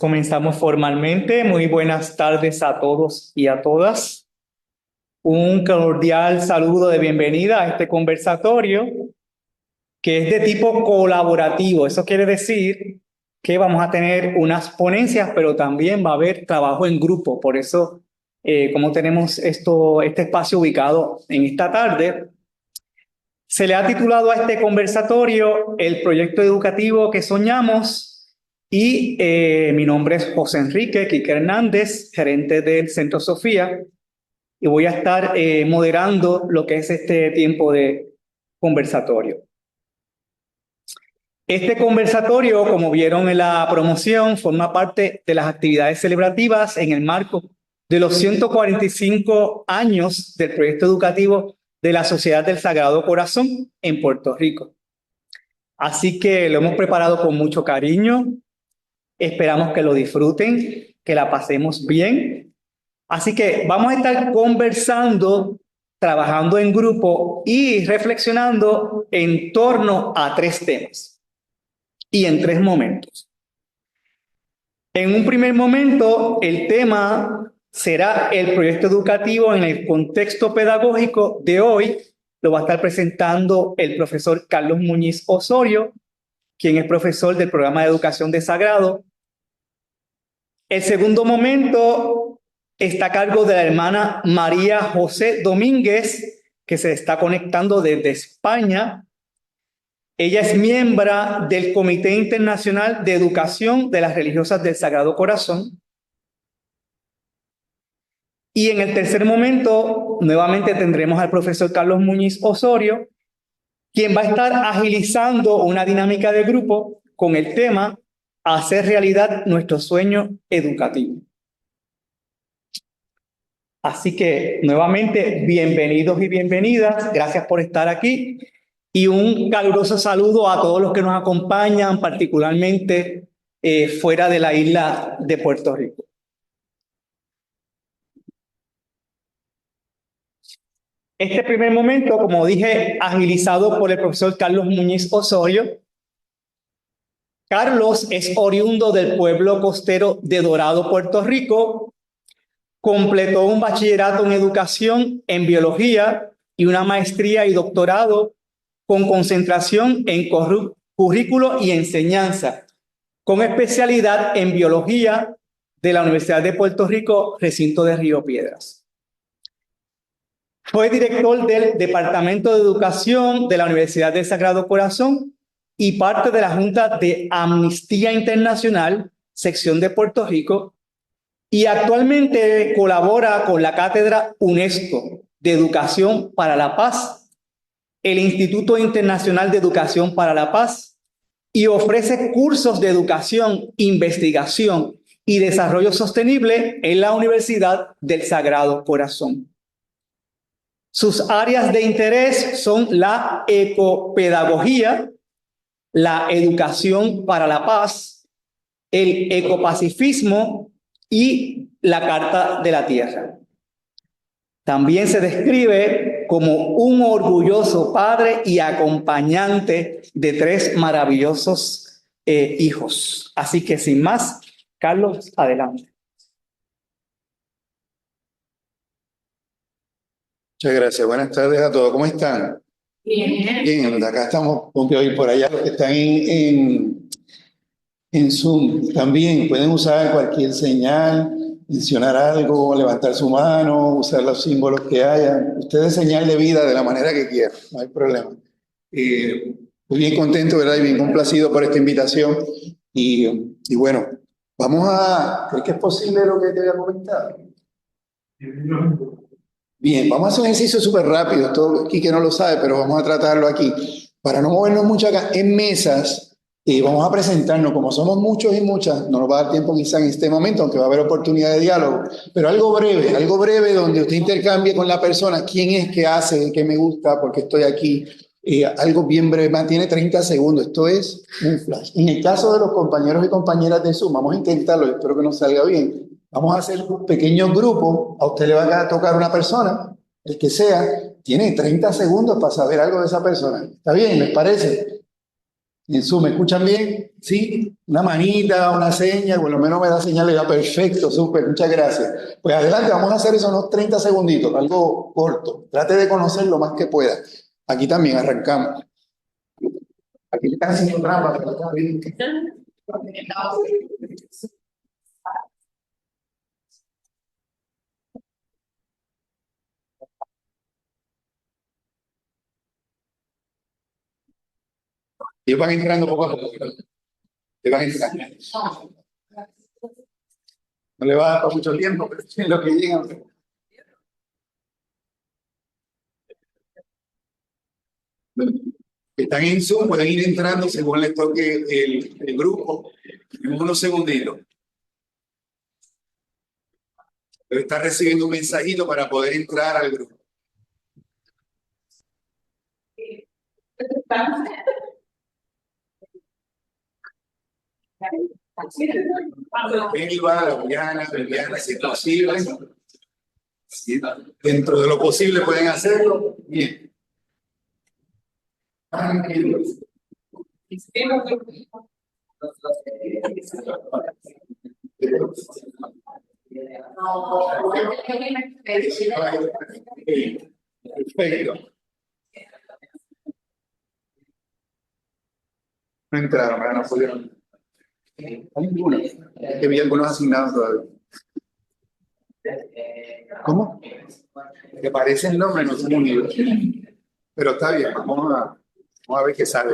Comenzamos formalmente. Muy buenas tardes a todos y a todas. Un cordial saludo de bienvenida a este conversatorio que es de tipo colaborativo. Eso quiere decir que vamos a tener unas ponencias, pero también va a haber trabajo en grupo. Por eso, como tenemos este espacio ubicado en esta tarde, se le ha titulado a este conversatorio El proyecto educativo que soñamos. Y mi nombre es José Enrique Quique Hernández, gerente del Centro Sofía, y voy a estar moderando lo que es este tiempo de conversatorio. Este conversatorio, como vieron en la promoción, forma parte de las actividades celebrativas en el marco de los 145 años del proyecto educativo de la Sociedad del Sagrado Corazón en Puerto Rico. Así que lo hemos preparado con mucho cariño. Esperamos que lo disfruten, que la pasemos bien. Así que vamos a estar conversando, trabajando en grupo y reflexionando en torno a 3 temas y en 3 momentos. En un primer momento, el tema será el proyecto educativo en el contexto pedagógico de hoy. Lo va a estar presentando el profesor Carlos Muñiz Osorio, quien es profesor del programa de educación de Sagrado. El segundo momento está a cargo de la hermana María José Domínguez, que se está conectando desde España. Ella es miembro del Comité Internacional de Educación de las Religiosas del Sagrado Corazón. Y en el tercer momento, nuevamente tendremos al profesor Carlos Muñiz Osorio, quien va a estar agilizando una dinámica de grupo con el tema Hacer realidad nuestro sueño educativo. Así que nuevamente, bienvenidos y bienvenidas. Gracias por estar aquí. Y un caluroso saludo a todos los que nos acompañan, particularmente fuera de la isla de Puerto Rico. Este primer momento, como dije, agilizado por el profesor Carlos Muñiz Osorio. Carlos es oriundo del pueblo costero de Dorado, Puerto Rico. Completó un bachillerato en educación en biología y una maestría y doctorado con concentración en currículo y enseñanza, con especialidad en biología de la Universidad de Puerto Rico, recinto de Río Piedras. Fue director del Departamento de Educación de la Universidad del Sagrado Corazón y parte de la Junta de Amnistía Internacional, sección de Puerto Rico, y actualmente colabora con la Cátedra UNESCO de Educación para la Paz, el Instituto Internacional de Educación para la Paz, y ofrece cursos de educación, investigación y desarrollo sostenible en la Universidad del Sagrado Corazón. Sus áreas de interés son la ecopedagogía, la educación para la paz, el ecopacifismo y la Carta de la Tierra. También se describe como un orgulloso padre y acompañante de 3 maravillosos hijos. Así que sin más, Carlos, adelante. Muchas gracias. Buenas tardes a todos. ¿Cómo están? Bien. Bien, acá estamos con que hoy por allá los que están en Zoom también pueden usar cualquier señal, mencionar algo, levantar su mano, usar los símbolos que haya. Ustedes señal de vida de la manera que quieran, no hay problema. Estoy bien contento, ¿verdad? Y bien complacido por esta invitación. Y bueno, ¿crees que es posible lo que te voy a comentar? Bien, vamos a hacer un ejercicio súper rápido, esto Quique no lo sabe, pero vamos a tratarlo aquí. Para no movernos mucho acá, en mesas, vamos a presentarnos, como somos muchos y muchas, no nos va a dar tiempo quizá en este momento, aunque va a haber oportunidad de diálogo, pero algo breve donde usted intercambie con la persona quién es, qué hace, qué me gusta, por qué estoy aquí, algo bien breve, tiene 30 segundos, esto es un flash. En el caso de los compañeros y compañeras de Zoom, vamos a intentarlo, espero que nos salga bien. Vamos a hacer un pequeño grupo, a usted le va a tocar una persona, el que sea, tiene 30 segundos para saber algo de esa persona. ¿Está bien? ¿Les parece? En Zoom, ¿me escuchan bien? ¿Sí? Una manita, una seña, por lo menos me da señal, ya perfecto, súper, muchas gracias. Pues adelante, vamos a hacer eso unos 30 segunditos, algo corto. Trate de conocer lo más que pueda. Aquí también arrancamos. Aquí le están haciendo trampa, pero está bien. Ellos van entrando poco a poco. Ellos van entrando. No le va a dar para mucho tiempo, pero es lo que llegan. Están en Zoom, pueden ir entrando según les toque el grupo. En unos segunditos. Debe estar recibiendo un mensajito para poder entrar al grupo. Elba, Viviana, si es posible. Si dentro de lo posible pueden hacerlo. Bien. Tranquilos. Perfecto. No entraron, ¿verdad? No pudieron. Hay ninguno. Que vi algunos asignados todavía. ¿Cómo? Que parece el nombre, no son unidos. Pero está bien, vamos a ver qué sale.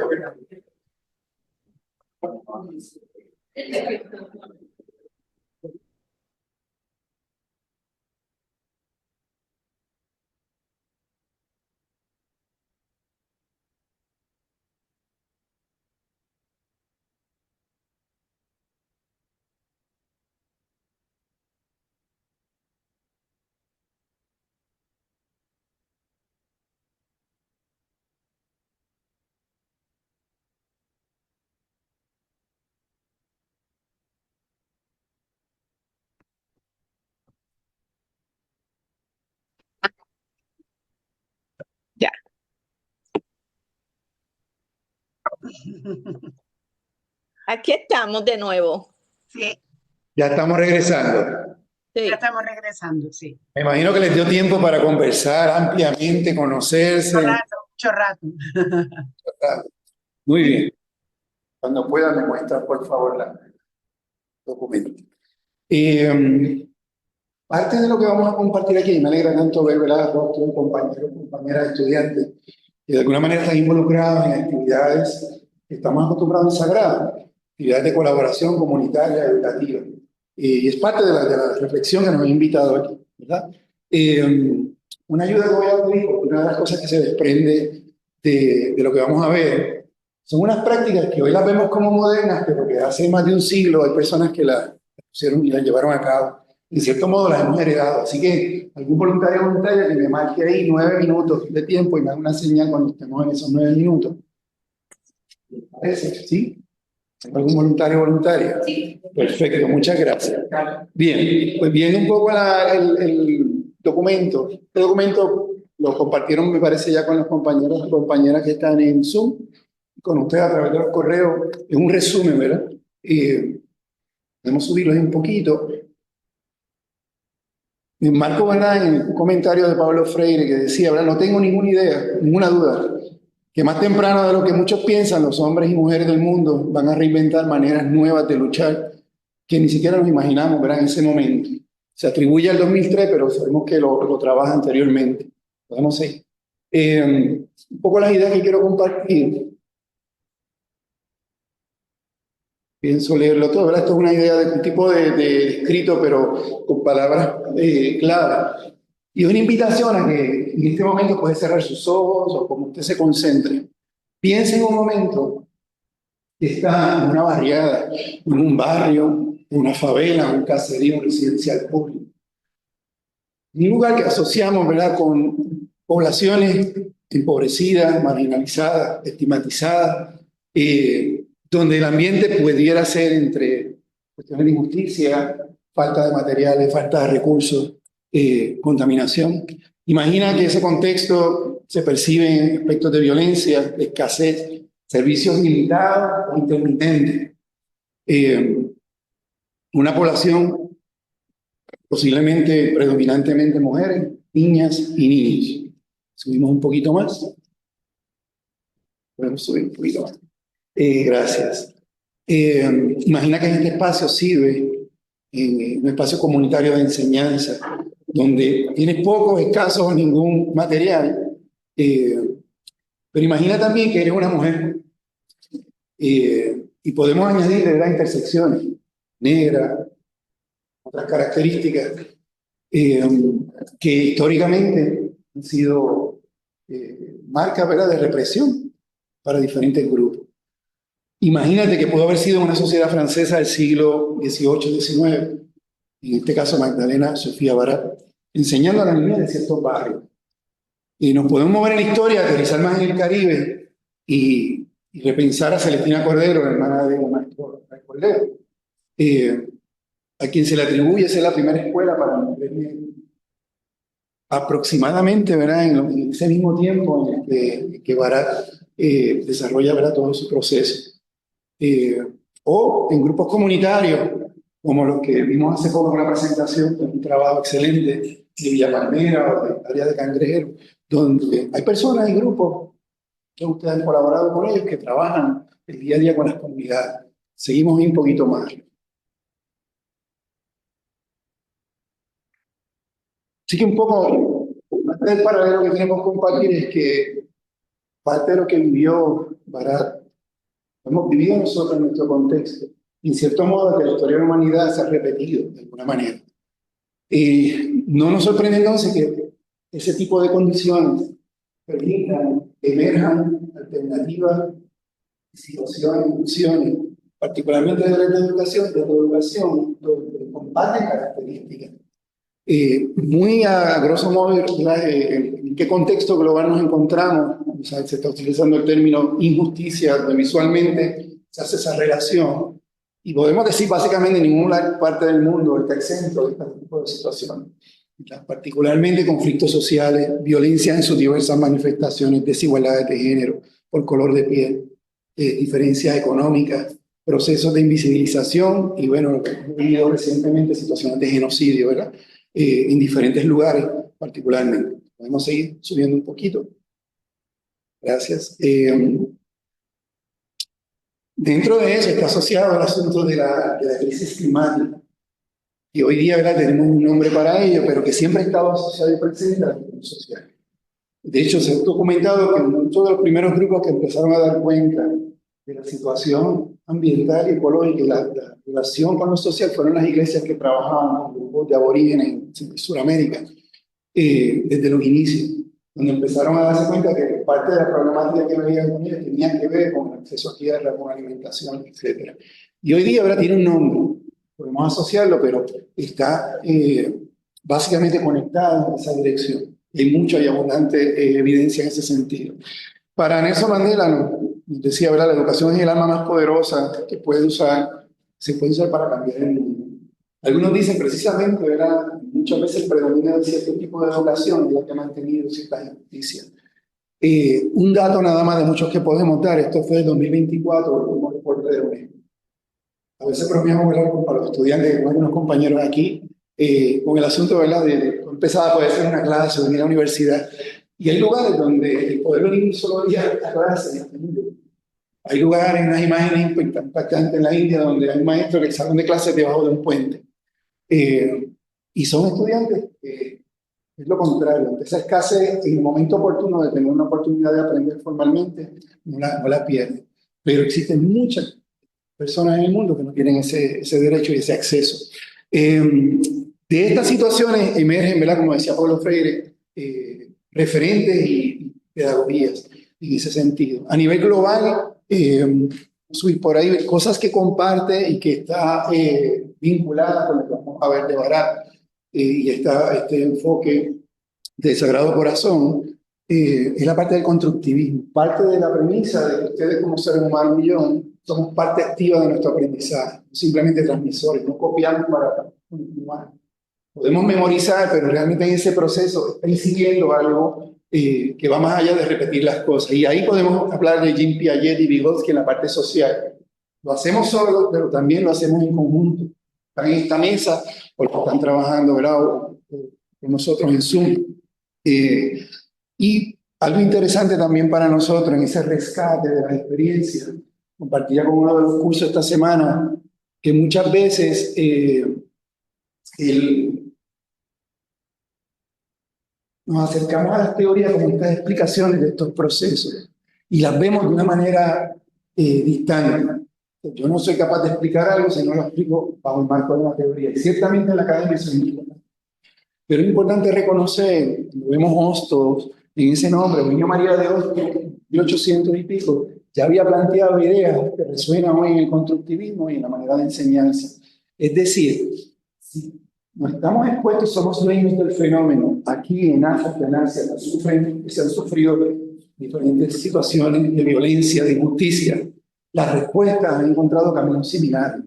Ya. Aquí estamos de nuevo. Sí, Ya estamos regresando. Sí. ya estamos regresando, sí. Me imagino que les dio tiempo para conversar ampliamente, conocerse. Mucho rato. Muy bien. Cuando puedan me muestran, por favor, el documento. Parte de lo que vamos a compartir aquí, me alegra tanto ver, ¿verdad?, rostros, compañeros, compañeras, estudiantes, que de alguna manera están involucrados en actividades que estamos acostumbrados en Sagrada, actividades de colaboración comunitaria, educativa. Y es parte de la reflexión que nos ha invitado aquí, ¿verdad? Una ayuda que voy a pedir, porque una de las cosas que se desprende de lo que vamos a ver son unas prácticas que hoy las vemos como modernas, pero que hace más de un siglo hay personas que las pusieron y las llevaron a cabo. En cierto modo las hemos heredado. Así que algún voluntario o voluntaria que me marque ahí 9 minutos de tiempo y me haga una señal cuando estemos en esos 9 minutos. ¿Parece? ¿Sí? ¿Algún voluntario o voluntaria? Sí. Perfecto, muchas gracias. Bien, pues viene un poco el documento. Este documento lo compartieron, me parece, ya con los compañeros y compañeras que están en Zoom, con ustedes a través de los correos. Es un resumen, ¿verdad? Podemos subirlo ahí un poquito. Me marco, ¿verdad?, en un comentario de Pablo Freire que decía, ¿verdad?, no tengo ninguna idea, ninguna duda, que más temprano de lo que muchos piensan, los hombres y mujeres del mundo van a reinventar maneras nuevas de luchar que ni siquiera nos imaginamos, ¿verdad?, en ese momento. Se atribuye al 2003, pero sabemos que lo trabaja anteriormente. Podemos seguir. Un poco las ideas que quiero compartir. Pienso leerlo todo, ¿verdad? Esto es una idea de un tipo de escrito, pero con palabras claras. Y es una invitación a que en este momento puede cerrar sus ojos o como usted se concentre. Piense en un momento que está en una barriada, en un barrio, en una favela, un caserío, un residencial público. Un lugar que asociamos, ¿verdad?, con poblaciones empobrecidas, marginalizadas, estigmatizadas, donde el ambiente pudiera ser entre cuestiones de injusticia, falta de materiales, falta de recursos, contaminación. Imagina que ese contexto se percibe en aspectos de violencia, de escasez, servicios limitados o intermitentes. Una población posiblemente predominantemente mujeres, niñas y niños. Subimos un poquito más. Podemos subir un poquito más. Gracias. Imagina que este espacio sirve un espacio comunitario de enseñanza, donde tienes pocos, escasos o ningún material. Pero imagina también que eres una mujer y podemos añadirle las intersecciones, negra, otras características que históricamente han sido marcas, ¿verdad?, de represión para diferentes grupos. Imagínate que pudo haber sido una sociedad francesa del siglo XVIII, XIX, en este caso Magdalena Sofía Barat, enseñando a la niña de ciertos barrios. Y nos podemos mover en la historia, aterrizar más en el Caribe y repensar a Celestina Cordero, la hermana de un maestro Cordero, a quien se le atribuye ser la primera escuela para mujeres aproximadamente, ¿verdad?, en ese mismo tiempo en el que Barat desarrolla, ¿verdad?, todo su proceso. O en grupos comunitarios, como los que vimos hace poco en la presentación, un trabajo excelente de Villa Palmera o de área de Cangrejero, donde hay personas y grupos que ustedes han colaborado con ellos que trabajan el día a día con las comunidades. Seguimos un poquito más. Así que un poco, parte del paralelo que tenemos que compartir es que parte de lo que vivió Barat hemos vivido nosotros en nuestro contexto. En cierto modo, que la historia de la humanidad se ha repetido de alguna manera. No nos sorprende entonces que ese tipo de condiciones permitan, emerjan alternativas, situaciones, funciones, particularmente de la educación, donde comparten características. Muy a grosso modo, ¿en qué contexto global nos encontramos? O sea, se está utilizando el término injusticia, donde visualmente se hace esa relación. Y podemos decir básicamente en ninguna parte del mundo está exento de este tipo de situaciones. Particularmente conflictos sociales, violencia en sus diversas manifestaciones, desigualdades de género, por color de piel, diferencias económicas, procesos de invisibilización y, bueno, lo que hemos vivido recientemente, situaciones de genocidio, ¿verdad?, en diferentes lugares particularmente. Podemos seguir subiendo un poquito. Gracias. Dentro de eso está asociado el asunto de la crisis climática, que hoy día, ¿verdad?, tenemos un nombre para ello, pero que siempre ha estado asociado y presente a la cuestión social. De hecho, se ha documentado que muchos de los primeros grupos que empezaron a dar cuenta de la situación ambiental y ecológica y la relación con lo social fueron las iglesias que trabajaban con grupos de aborígenes en Sudamérica desde los inicios, donde empezaron a darse cuenta que parte de la problemática que veían con ellos tenía que ver con el acceso a tierra, con alimentación, etc. Y hoy día, ¿verdad?, tiene un nombre, podemos asociarlo, pero está básicamente conectado en esa dirección. Hay mucha y abundante evidencia en ese sentido. Para Nelson Mandela nos decía, ¿verdad?, la educación es el arma más poderosa que se puede usar para cambiar el mundo. Algunos dicen precisamente, ¿verdad?, muchas veces el predominio de cierto tipo de educación es lo que ha mantenido cierta injusticia. Un dato nada más de muchos que podemos dar, esto fue el 2024, el último reporte de UNESCO. A veces bromeamos, ¿verdad?, para los estudiantes, con algunos compañeros aquí, con el asunto, ¿verdad?, de empezar a poder hacer una clase o venir a la universidad. Y hay lugares donde el poder venir un solo día a clase. Hay lugares, unas imágenes impactantes en la India donde hay maestros que salen de clases debajo de un puente. Y son estudiantes que es lo contrario, ante esa escasez, en el momento oportuno de tener una oportunidad de aprender formalmente, no la pierden. Pero existen muchas personas en el mundo que no tienen ese derecho y ese acceso. De estas situaciones emergen, ¿verdad?, como decía Paulo Freire, referentes y pedagogías en ese sentido. A nivel global, por ahí cosas que comparte y que está vinculada con lo que vamos a ver de Barat y este enfoque de Sagrado Corazón, es la parte del constructivismo, parte de la premisa de que ustedes como seres humanos y yo somos parte activa de nuestro aprendizaje, simplemente transmisores, no copiamos para continuar. Podemos memorizar, pero realmente en ese proceso está incidiendo algo que va más allá de repetir las cosas. Y ahí podemos hablar de Jean Piaget y Vygotsky en la parte social. Lo hacemos solo, pero también lo hacemos en conjunto. Están en esta mesa o lo están trabajando, ¿verdad? O con nosotros en Zoom. Y algo interesante también para nosotros en ese rescate de las experiencias, compartía con uno de los cursos esta semana, que muchas veces nos acercamos a las teorías como estas explicaciones de estos procesos y las vemos de una manera distante. Yo no soy capaz de explicar algo si no lo explico bajo el marco de una teoría. Y ciertamente en la academia eso es importante. Pero es importante reconocer, lo vemos Hostos en ese nombre, Eugenio María de Hostos, 1800 y pico, ya había planteado ideas que resuenan hoy en el constructivismo y en la manera de enseñanza. Es decir, si no estamos expuestos, somos dueños del fenómeno. Aquí en África, en Asia, se han sufrido diferentes situaciones de violencia, de injusticia. Las respuestas han encontrado caminos similares.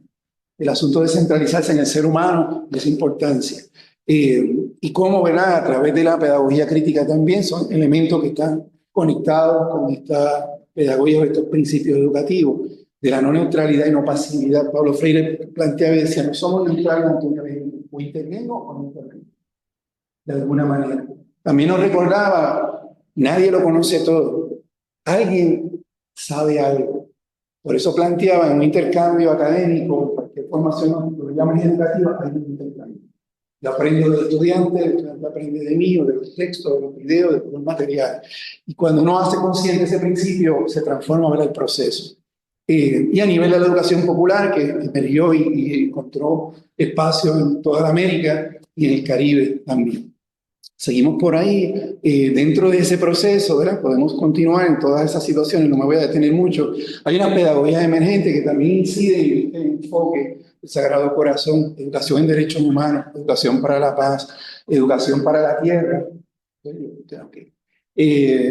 El asunto de centralizarse en el ser humano es importancia. Y cómo, ¿verdad? A través de la pedagogía crítica también son elementos que están conectados con esta pedagogía, estos principios educativos, de la no neutralidad y no pasividad. Pablo Freire planteaba y decía, no somos neutrales ante un evento, o intervengo o no intervengo, de alguna manera. También nos recordaba, nadie lo conoce todo, alguien sabe algo. Por eso planteaba en un intercambio académico, cualquier formación, lo llaman educativa, hay un intercambio. Yo aprendo del estudiante, el estudiante aprende de mí, o de los textos, de los videos, de los materiales. Y cuando uno hace consciente ese principio, se transforma el proceso. Y a nivel de la educación popular, que emergió y encontró espacio en toda América y en el Caribe también. Seguimos por ahí, dentro de ese proceso, ¿verdad? Podemos continuar en todas esas situaciones, no me voy a detener mucho. Hay una pedagogía emergente que también incide en el enfoque del Sagrado Corazón, educación en derechos humanos, educación para la paz, educación para la tierra,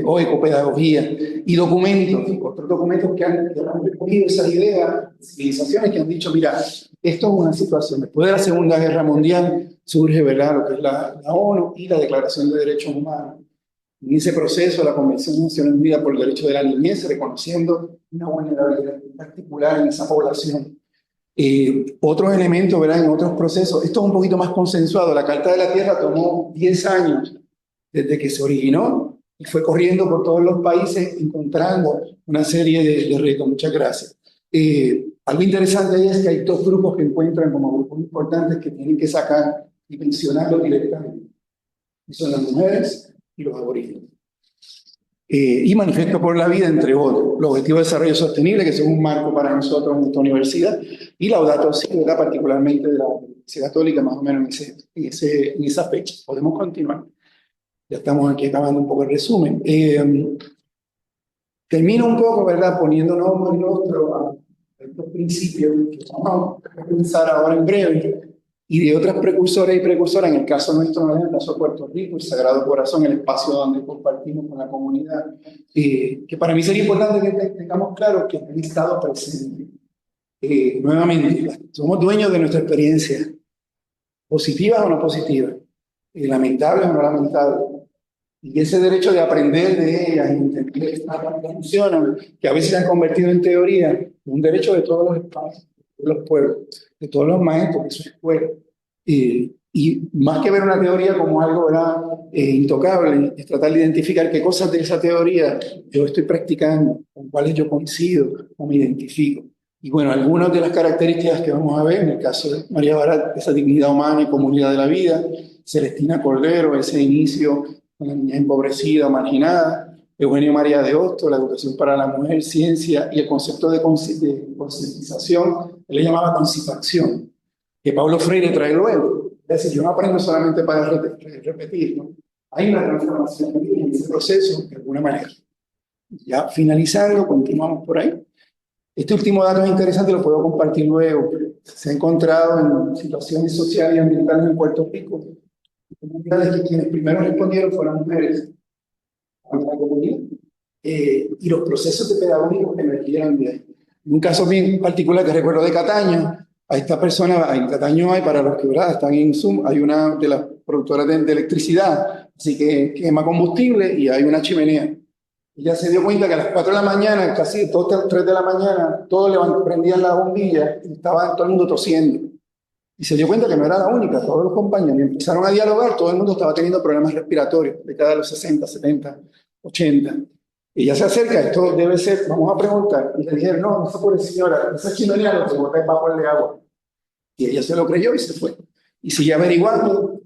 o ecopedagogía, y documentos, otros documentos que han recogido esa idea, civilizaciones que han dicho, mira, esto es una situación, después de la Segunda Guerra Mundial surge, ¿verdad?, lo que es la ONU y la Declaración de Derechos Humanos. En ese proceso, la Convención de Naciones Unidas por el Derecho de la Niñez, reconociendo una vulnerabilidad particular en esa población. Otros elementos, ¿verdad?, en otros procesos, esto es un poquito más consensuado. La Carta de la Tierra tomó 10 años desde que se originó y fue corriendo por todos los países encontrando una serie de retos. Muchas gracias. Algo interesante ahí es que hay dos grupos que encuentran como grupos importantes que tienen que sacar y mencionarlos directamente. Y son las mujeres y los aborígenes. Y Manifiesto por la Vida, entre otros. Los Objetivos de Desarrollo Sostenible, que son un marco para nosotros en esta universidad, y Laudato Si, ¿verdad?, particularmente de la Iglesia Católica, más o menos en esa fecha. Podemos continuar. Ya estamos aquí acabando un poco el resumen. Termino un poco, ¿verdad?, poniendo nombre y rostro a estos principios que vamos a pensar ahora en breve, y de otras precursoras y precursoras, en el caso nuestro, en el caso de Puerto Rico, el Sagrado Corazón, el espacio donde compartimos con la comunidad, que para mí sería importante que tengamos claro que han estado presentes. Nuevamente, somos dueños de nuestra experiencia, positivas o no positivas, lamentables o no lamentables. Y ese derecho de aprender de ellas y entender que funcionan, que a veces se han convertido en teoría, es un derecho de todos los espacios, de los pueblos, de todos los maestros, de su escuela. Y más que ver una teoría como algo, ¿verdad?, intocable, es tratar de identificar qué cosas de esa teoría yo estoy practicando, con cuáles yo coincido o me identifico. Y bueno, algunas de las características que vamos a ver, en el caso de María Barat, esa dignidad humana y comunidad de la vida, Celestina Cordero, ese inicio con la niña empobrecida, marginada, Eugenio María de Hostos, la educación para la mujer, ciencia y el concepto de concientización, él le llamaba concifacción, que Pablo Freire trae luego. Es decir, yo no aprendo solamente para repetir, ¿no? Hay una transformación en ese proceso, de alguna manera. Ya finalizando, continuamos por ahí. Este último dato es interesante, lo puedo compartir luego. Se ha encontrado en situaciones sociales y ambientales en Puerto Rico, comunidades que quienes primero respondieron fueron mujeres a la comunidad, y los procesos de pedagógicos que emergieron de ahí. Un caso bien particular que recuerdo de Cataño, a esta persona, en Cataño hay, para los que, ¿verdad?, están en Zoom, hay una de las productoras de electricidad, Así que quema combustible y hay una chimenea. Ella se dio cuenta que a las 4 de la mañana, casi 2, 3 de la mañana, todos prendían la bombilla y estaba todo el mundo tosiendo. Y se dio cuenta que no era la única, todos los compañeros. Y empezaron a dialogar, todo el mundo estaba teniendo problemas respiratorios, de cada los 60, 70, 80. Y ella se acerca, esto debe ser, vamos a preguntar. Y le dijeron, no, no se puede, señora, esa chimenea lo que bota es vapor de agua. Y ella se lo creyó y se fue. Y sigue averiguando,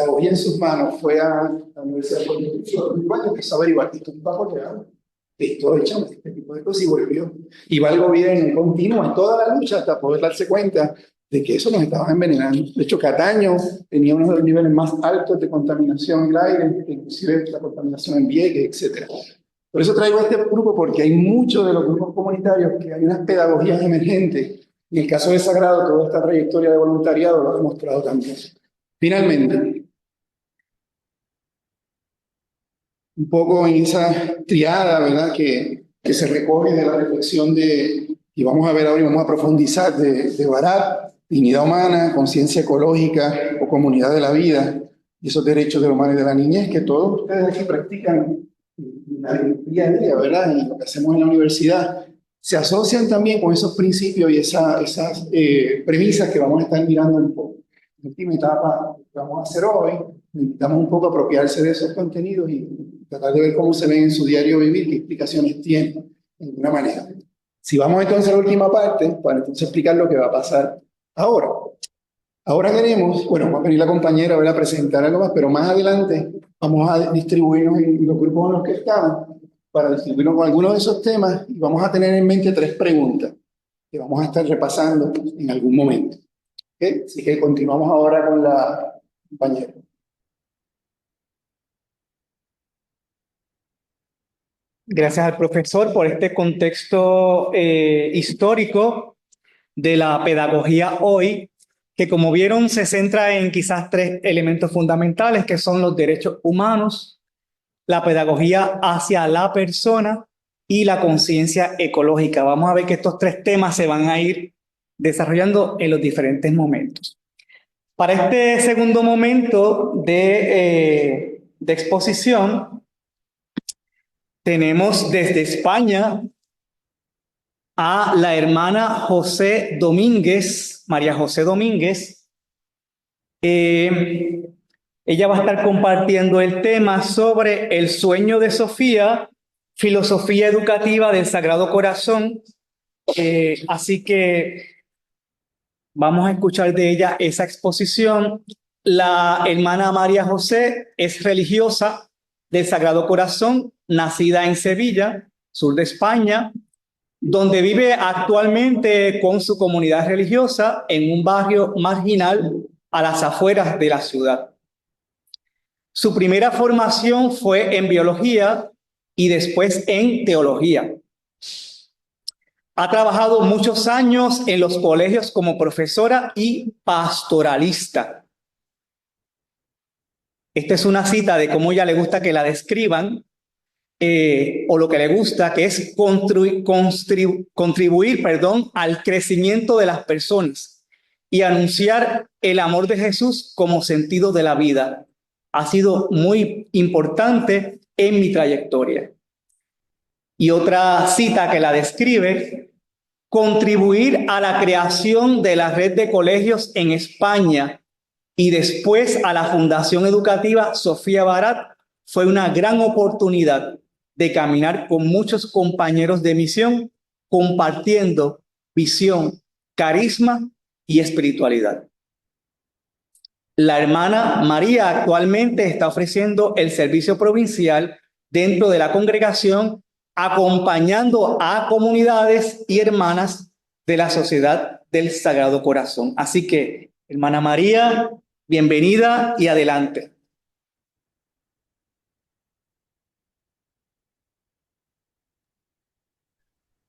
hoy en sus manos, fue a la Universidad de Puerto empezó a averiguar, esto es vapor de agua. Esto echamos este tipo de cosas y volvió. Y va el gobierno continuo en toda la lucha hasta poder darse cuenta de que eso nos estaba envenenando. De hecho, Cataño tenía uno de los niveles más altos de contaminación en el aire, inclusive la contaminación en Vieques, etc. Por eso traigo este grupo, porque hay muchos de los grupos comunitarios que hay unas pedagogías emergentes. En el caso de Sagrado, toda esta trayectoria de voluntariado lo ha demostrado también. Finalmente, un poco en esa triada, ¿verdad?, que se recoge de la reflexión y vamos a ver ahora y vamos a profundizar de Barat, dignidad humana, conciencia ecológica o comunidad de la vida, y esos derechos de los humanos y de la niñez que todos ustedes aquí practican día a día, ¿verdad?, y lo que hacemos en la universidad, se asocian también con esos principios y esas premisas que vamos a estar mirando un poco. En la última etapa que vamos a hacer hoy, necesitamos un poco apropiarse de esos contenidos y tratar de ver cómo se ven en su diario vivir, qué explicaciones tienen, de alguna manera. Si vamos entonces a la última parte, para entonces explicar lo que va a pasar ahora. Ahora tenemos, bueno, va a venir la compañera a presentar algo más, pero más adelante vamos a distribuirnos en los grupos en los que estamos, para distribuirnos con algunos de esos temas, y vamos a tener en mente 3 preguntas que vamos a estar repasando en algún momento. ¿Okay? Así que continuamos ahora con la compañera. Gracias al profesor por este contexto histórico de la pedagogía hoy, que como vieron se centra en quizás 3 elementos fundamentales, que son los derechos humanos, la pedagogía hacia la persona y la conciencia ecológica. Vamos a ver que estos 3 temas se van a ir desarrollando en los diferentes momentos. Para este segundo momento de exposición, tenemos desde España a la hermana José Domínguez, María José Domínguez. Ella va a estar compartiendo el tema sobre el sueño de Sofía, filosofía educativa del Sagrado Corazón. Así que vamos a escuchar de ella esa exposición. La hermana María José es religiosa del Sagrado Corazón, nacida en Sevilla, sur de España, donde vive actualmente con su comunidad religiosa en un barrio marginal a las afueras de la ciudad. Su primera formación fue en biología y después en teología. Ha trabajado muchos años en los colegios como profesora y pastoralista. Esta es una cita de cómo ella le gusta que la describan, o lo que le gusta, que es contribuir, al crecimiento de las personas y anunciar el amor de Jesús como sentido de la vida. Ha sido muy importante en mi trayectoria. Y otra cita que la describe: contribuir a la creación de la red de colegios en España y después a la Fundación Educativa Sofía Barat fue una gran oportunidad de caminar con muchos compañeros de misión, compartiendo visión, carisma y espiritualidad. La hermana María actualmente está ofreciendo el servicio provincial dentro de la congregación, acompañando a comunidades y hermanas de la Sociedad del Sagrado Corazón. Así que, hermana María, bienvenida y adelante.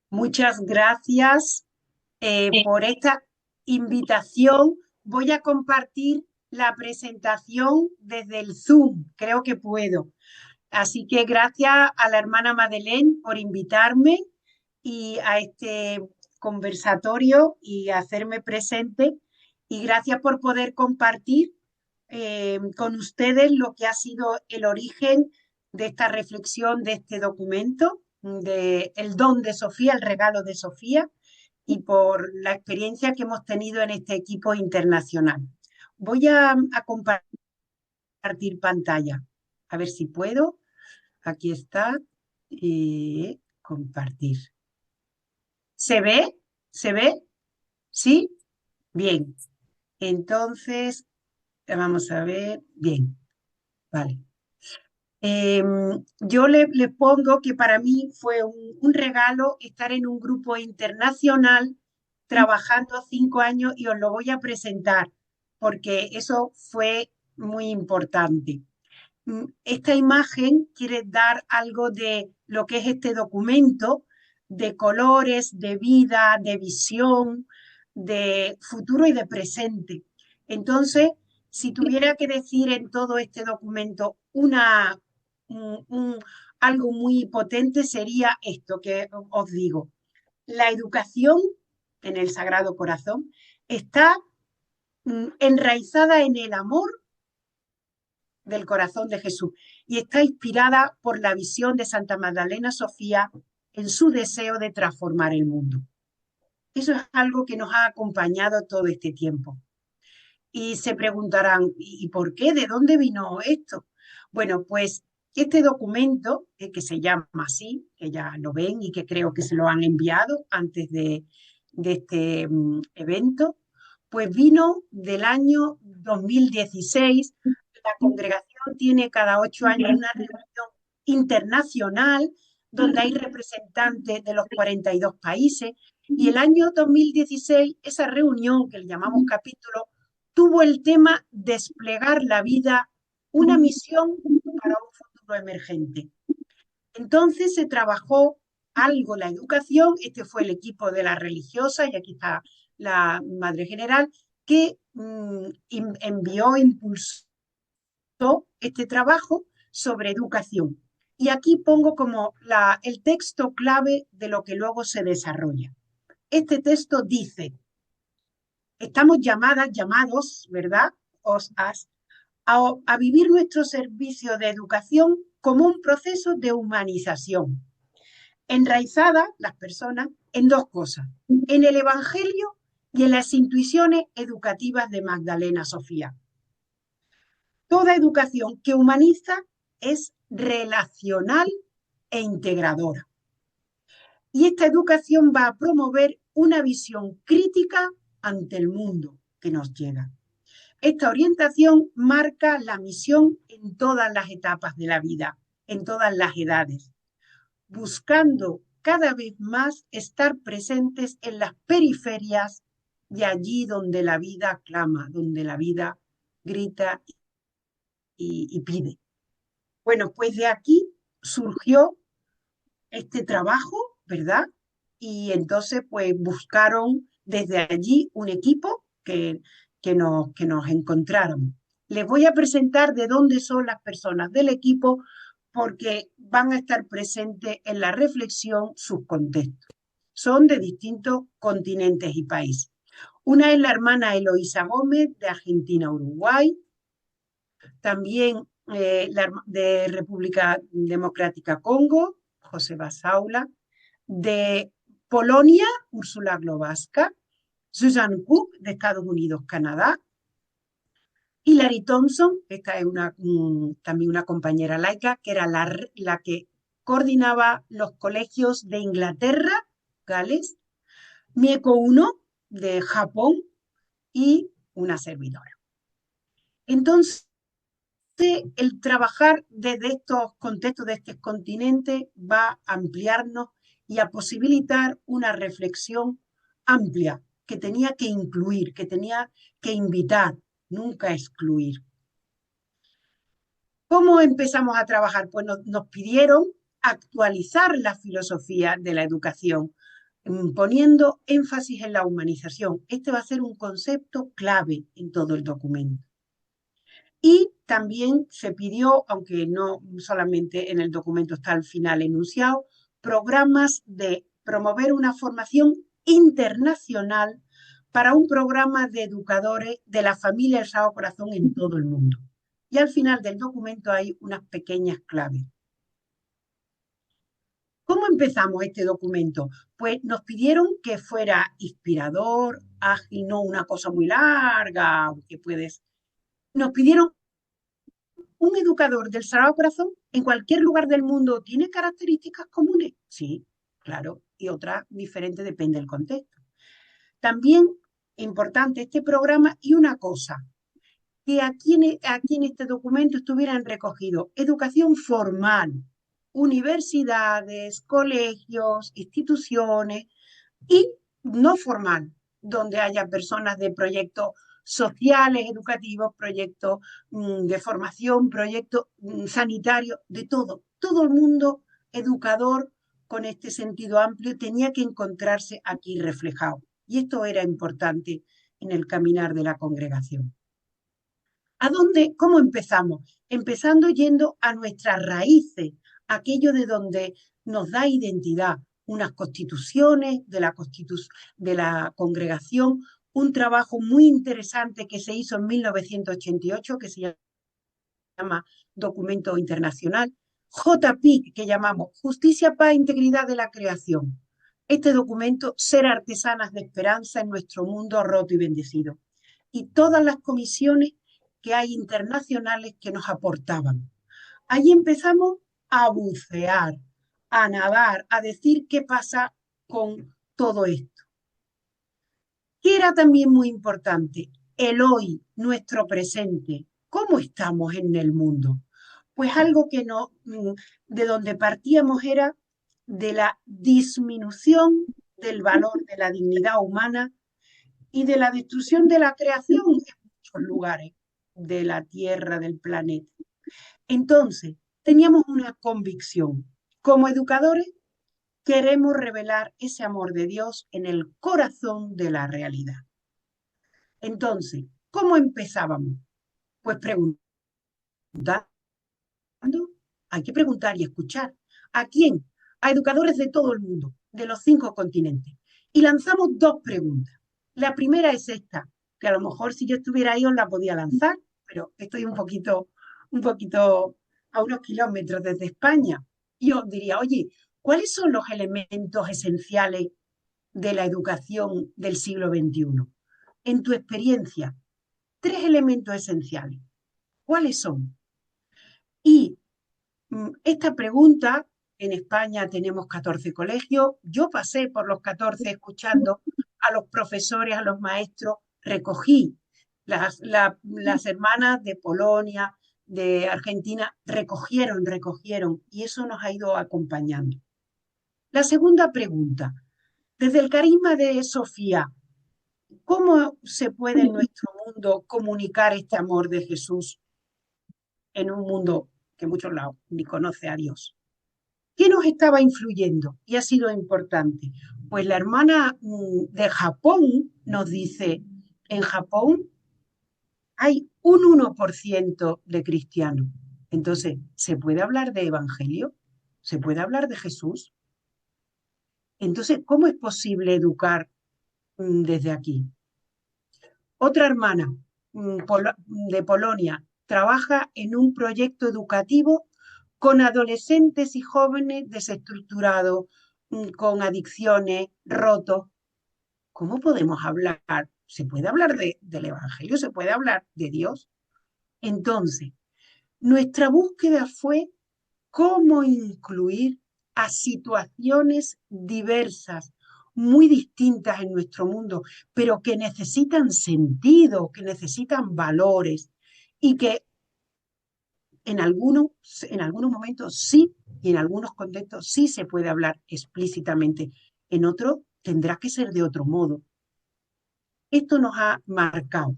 Muchas gracias por esta invitación. Voy a compartir la presentación desde el Zoom, creo que puedo. Así que gracias a la hermana Madeleine por invitarme y a este conversatorio y hacerme presente. Y gracias por poder compartir con ustedes lo que ha sido el origen de esta reflexión, de este documento, de el don de Sofía, el regalo de Sofía, y por la experiencia que hemos tenido en este equipo internacional. Voy a compartir pantalla, a ver si puedo. Aquí está. Compartir. ¿Se ve? ¿Se ve? ¿Sí? Bien. Entonces, vamos a ver. Bien. Vale. Yo le pongo que para mí fue un regalo estar en un grupo internacional trabajando 5 años y os lo voy a presentar porque eso fue muy importante. Esta imagen quiere dar algo de lo que es este documento, de colores, de vida, de visión, de futuro y de presente. Entonces, si tuviera que decir en todo este documento algo muy potente, sería esto que os digo. La educación en el Sagrado Corazón está enraizada en el amor del corazón de Jesús y está inspirada por la visión de Santa Magdalena Sofía en su deseo de transformar el mundo. Eso es algo que nos ha acompañado todo este tiempo. Y se preguntarán, ¿y por qué? ¿De dónde vino esto? Bueno, pues este documento, que se llama así, que ya lo ven y que creo que se lo han enviado antes de este evento, pues vino del año 2016. La congregación tiene cada 8 años una reunión internacional donde hay representantes de los 42 países y el año 2016 esa reunión que le llamamos capítulo tuvo el tema desplegar la vida, una misión para un futuro emergente. Entonces se trabajó algo la educación, este fue el equipo de la religiosa y aquí está la Madre General, que envió, impulsó este trabajo sobre educación. Y aquí pongo como el texto clave de lo que luego se desarrolla. Este texto dice, estamos llamados, ¿verdad? A vivir nuestro servicio de educación como un proceso de humanización, enraizada las personas en dos cosas, en el Evangelio y en las intuiciones educativas de Magdalena Sofía. Toda educación que humaniza es relacional e integradora. Y esta educación va a promover una visión crítica ante el mundo que nos llega. Esta orientación marca la misión en todas las etapas de la vida, en todas las edades, buscando cada vez más estar presentes en las periferias y allí donde la vida clama, donde la vida grita y pide. Bueno, pues de aquí surgió este trabajo, ¿verdad? Y entonces pues buscaron desde allí un equipo que nos encontráramos. Les voy a presentar de dónde son las personas del equipo porque van a estar presentes en la reflexión sus contextos. Son de distintos continentes y países. Una es la hermana Eloísa Gómez de Argentina-Uruguay, también de República Democrática Congo, José Basaula, de Polonia, Úrsula Glowacka, Susan Cook, de Estados Unidos, Canadá, Hilary Thompson, esta es también una compañera laica, que era la que coordinaba los colegios de Inglaterra, Gales, Mieko Uno, de Japón, y una servidora. Entonces, el trabajar desde estos contextos, de este continente, va a ampliarnos y a posibilitar una reflexión amplia que tenía que incluir, que tenía que invitar, nunca excluir. ¿Cómo empezamos a trabajar? Pues nos pidieron actualizar la filosofía de la educación, poniendo énfasis en la humanización. Este va a ser un concepto clave en todo el documento. Y también se pidió, aunque no solamente en el documento está al final enunciado, programas de promover una formación internacional para un programa de educadores de la familia del Sagrado Corazón en todo el mundo. Y al final del documento hay unas pequeñas claves. ¿Cómo empezamos este documento? Pues nos pidieron que fuera inspirador, ágil, no una cosa muy larga, que puedes. Nos pidieron un educador del Sagrado Corazón en cualquier lugar del mundo tiene características comunes. Sí, claro, y otras diferentes, depende del contexto. También importante este programa y una cosa, que aquí en este documento estuvieran recogidos educación formal, universidades, colegios, instituciones y no formal, donde haya personas de proyectos sociales, educativos, proyectos de formación, proyectos sanitarios, de todo. Todo el mundo educador con este sentido amplio tenía que encontrarse aquí reflejado. Y esto era importante en el caminar de la congregación. ¿A dónde? ¿Cómo empezamos? Empezando yendo a nuestras raíces, aquello de donde nos da identidad, unas constituciones de la congregación, un trabajo muy interesante que se hizo en 1988, que se llama Documento Internacional, JPIC, que llamamos Justicia, Paz e Integridad de la Creación. Este documento, Ser artesanas de esperanza en nuestro mundo roto y bendecido. Y todas las comisiones que hay internacionales que nos aportaban. Allí empezamos a bucear, a nadar, a decir qué pasa con todo esto. ¿Qué era también muy importante? El hoy, nuestro presente. ¿Cómo estamos en el mundo? Pues algo que no, de donde partíamos era de la disminución del valor de la dignidad humana y de la destrucción de la creación en muchos lugares de la Tierra, del planeta. Entonces, teníamos una convicción. Como educadores, queremos revelar ese amor de Dios en el corazón de la realidad. Entonces, ¿cómo empezábamos? Pues preguntando. Hay que preguntar y escuchar. ¿A quién? A educadores de todo el mundo, de los 5 continentes. Y lanzamos 2 preguntas. La primera es esta, que a lo mejor si yo estuviera ahí os la podía lanzar, pero estoy un poquito a unos kilómetros desde España. Y os diría, oye, ¿cuáles son los elementos esenciales de la educación del siglo XXI? En tu experiencia, 3 elementos esenciales. ¿Cuáles son? Y esta pregunta, en España tenemos 14 colegios, yo pasé por los 14 escuchando a los profesores, a los maestros, recogí las hermanas de Polonia, de Argentina, recogieron, y eso nos ha ido acompañando. La segunda pregunta, desde el carisma de Sofía, ¿cómo se puede en nuestro mundo comunicar este amor de Jesús en un mundo que en muchos lados ni conoce a Dios? ¿Qué nos estaba influyendo? Y ha sido importante. Pues la hermana de Japón nos dice, en Japón hay un 1% de cristianos. Entonces, ¿se puede hablar de evangelio? ¿Se puede hablar de Jesús? Entonces, ¿cómo es posible educar desde aquí? Otra hermana de Polonia trabaja en un proyecto educativo con adolescentes y jóvenes desestructurados, con adicciones, rotos. ¿Cómo podemos hablar? ¿Se puede hablar del Evangelio? ¿Se puede hablar de Dios? Entonces, nuestra búsqueda fue cómo incluir a situaciones diversas, muy distintas en nuestro mundo, pero que necesitan sentido, que necesitan valores y que en algunos momentos sí y en algunos contextos sí se puede hablar explícitamente. En otros tendrá que ser de otro modo. Esto nos ha marcado.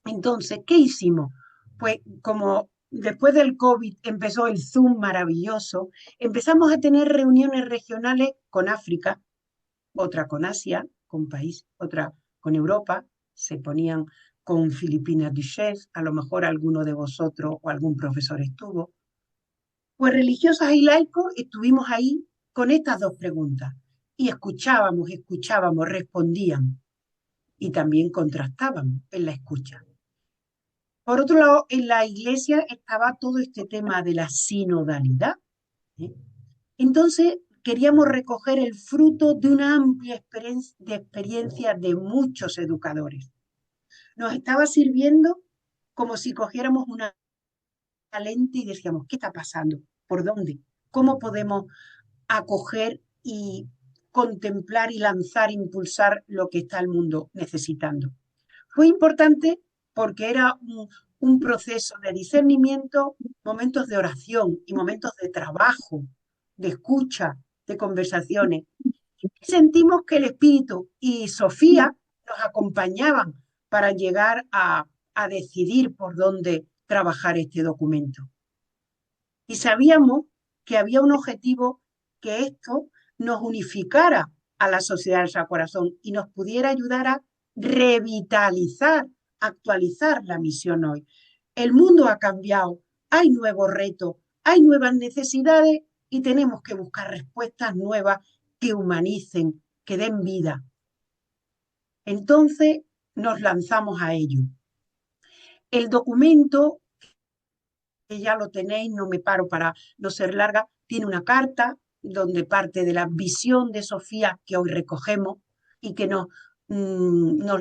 Entonces, ¿qué hicimos? Pues como después del COVID empezó el Zoom maravilloso, empezamos a tener reuniones regionales con África, otra con Asia, con país, otra con Europa, se ponían con Filipinas Duchess, a lo mejor alguno de vosotros o algún profesor estuvo. Pues religiosas y laicos estuvimos ahí con estas 2 preguntas y escuchábamos, respondían. y también contrastaban en la escucha. Por otro lado, en la iglesia estaba todo este tema de la sinodalidad, ¿eh? Entonces, queríamos recoger el fruto de una amplia experiencia de muchos educadores. Nos estaba sirviendo como si cogiéramos una lente y decíamos, ¿qué está pasando? ¿Por dónde? ¿Cómo podemos acoger y contemplar y lanzar, impulsar lo que está el mundo necesitando? Fue importante porque era un proceso de discernimiento, momentos de oración y momentos de trabajo, de escucha, de conversaciones. Sentimos que el Espíritu y Sofía nos acompañaban para llegar a decidir por dónde trabajar este documento. Y sabíamos que había un objetivo, que esto nos unificara a la sociedad del Sagrado Corazón y nos pudiera ayudar a revitalizar, actualizar la misión hoy. El mundo ha cambiado, hay nuevos retos, hay nuevas necesidades y tenemos que buscar respuestas nuevas que humanicen, que den vida. Entonces nos lanzamos a ello. El documento, que ya lo tenéis, no me paro para no ser larga, tiene una carta donde parte de la visión de Sofía que hoy recogemos y que nos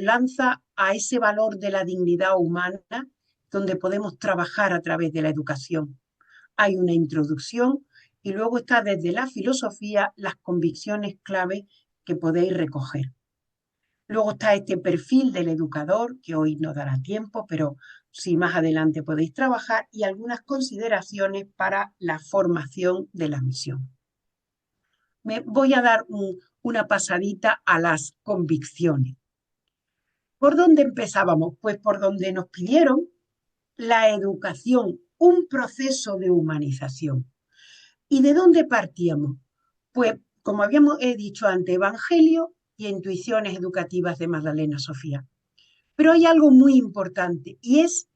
lanza a ese valor de la dignidad humana donde podemos trabajar a través de la educación. Hay una introducción y luego está desde la filosofía las convicciones clave que podéis recoger. Luego está este perfil del educador, que hoy no dará tiempo, pero si más adelante podéis trabajar, y algunas consideraciones para la formación de la misión. Me voy a dar una pasadita a las convicciones. ¿Por dónde empezábamos? Pues por donde nos pidieron la educación, un proceso de humanización. ¿Y de dónde partíamos? Pues, como he dicho antes, Evangelio y intuiciones educativas de Magdalena Sofía. Pero hay algo muy importante y es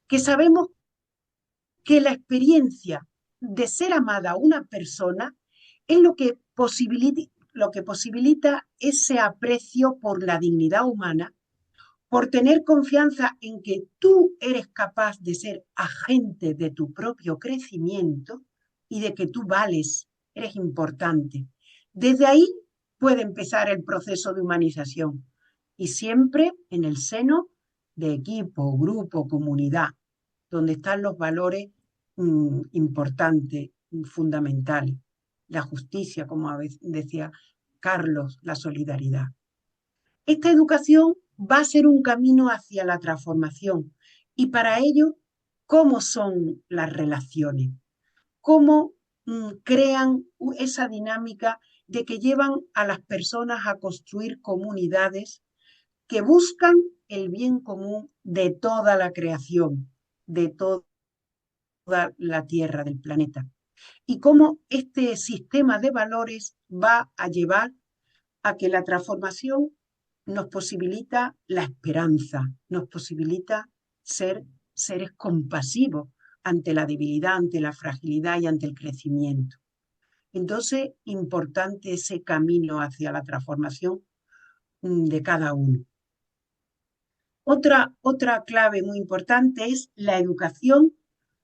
que sabemos que la experiencia de ser amada a una persona es lo que posibilita ese aprecio por la dignidad humana, por tener confianza en que tú eres capaz de ser agente de tu propio crecimiento y de que tú vales, eres importante. Desde ahí puede empezar el proceso de humanización y siempre en el seno de equipo, grupo, comunidad, donde están los valores importantes, fundamentales. La justicia, como decía Carlos, la solidaridad. Esta educación va a ser un camino hacia la transformación y para ello, ¿cómo son las relaciones? ¿Cómo crean esa dinámica de que llevan a las personas a construir comunidades que buscan el bien común de toda la creación, de toda la Tierra, del planeta? Y cómo este sistema de valores va a llevar a que la transformación nos posibilita la esperanza, nos posibilita ser seres compasivos ante la debilidad, ante la fragilidad y ante el crecimiento. Entonces, importante ese camino hacia la transformación de cada uno. Otra clave muy importante es la educación.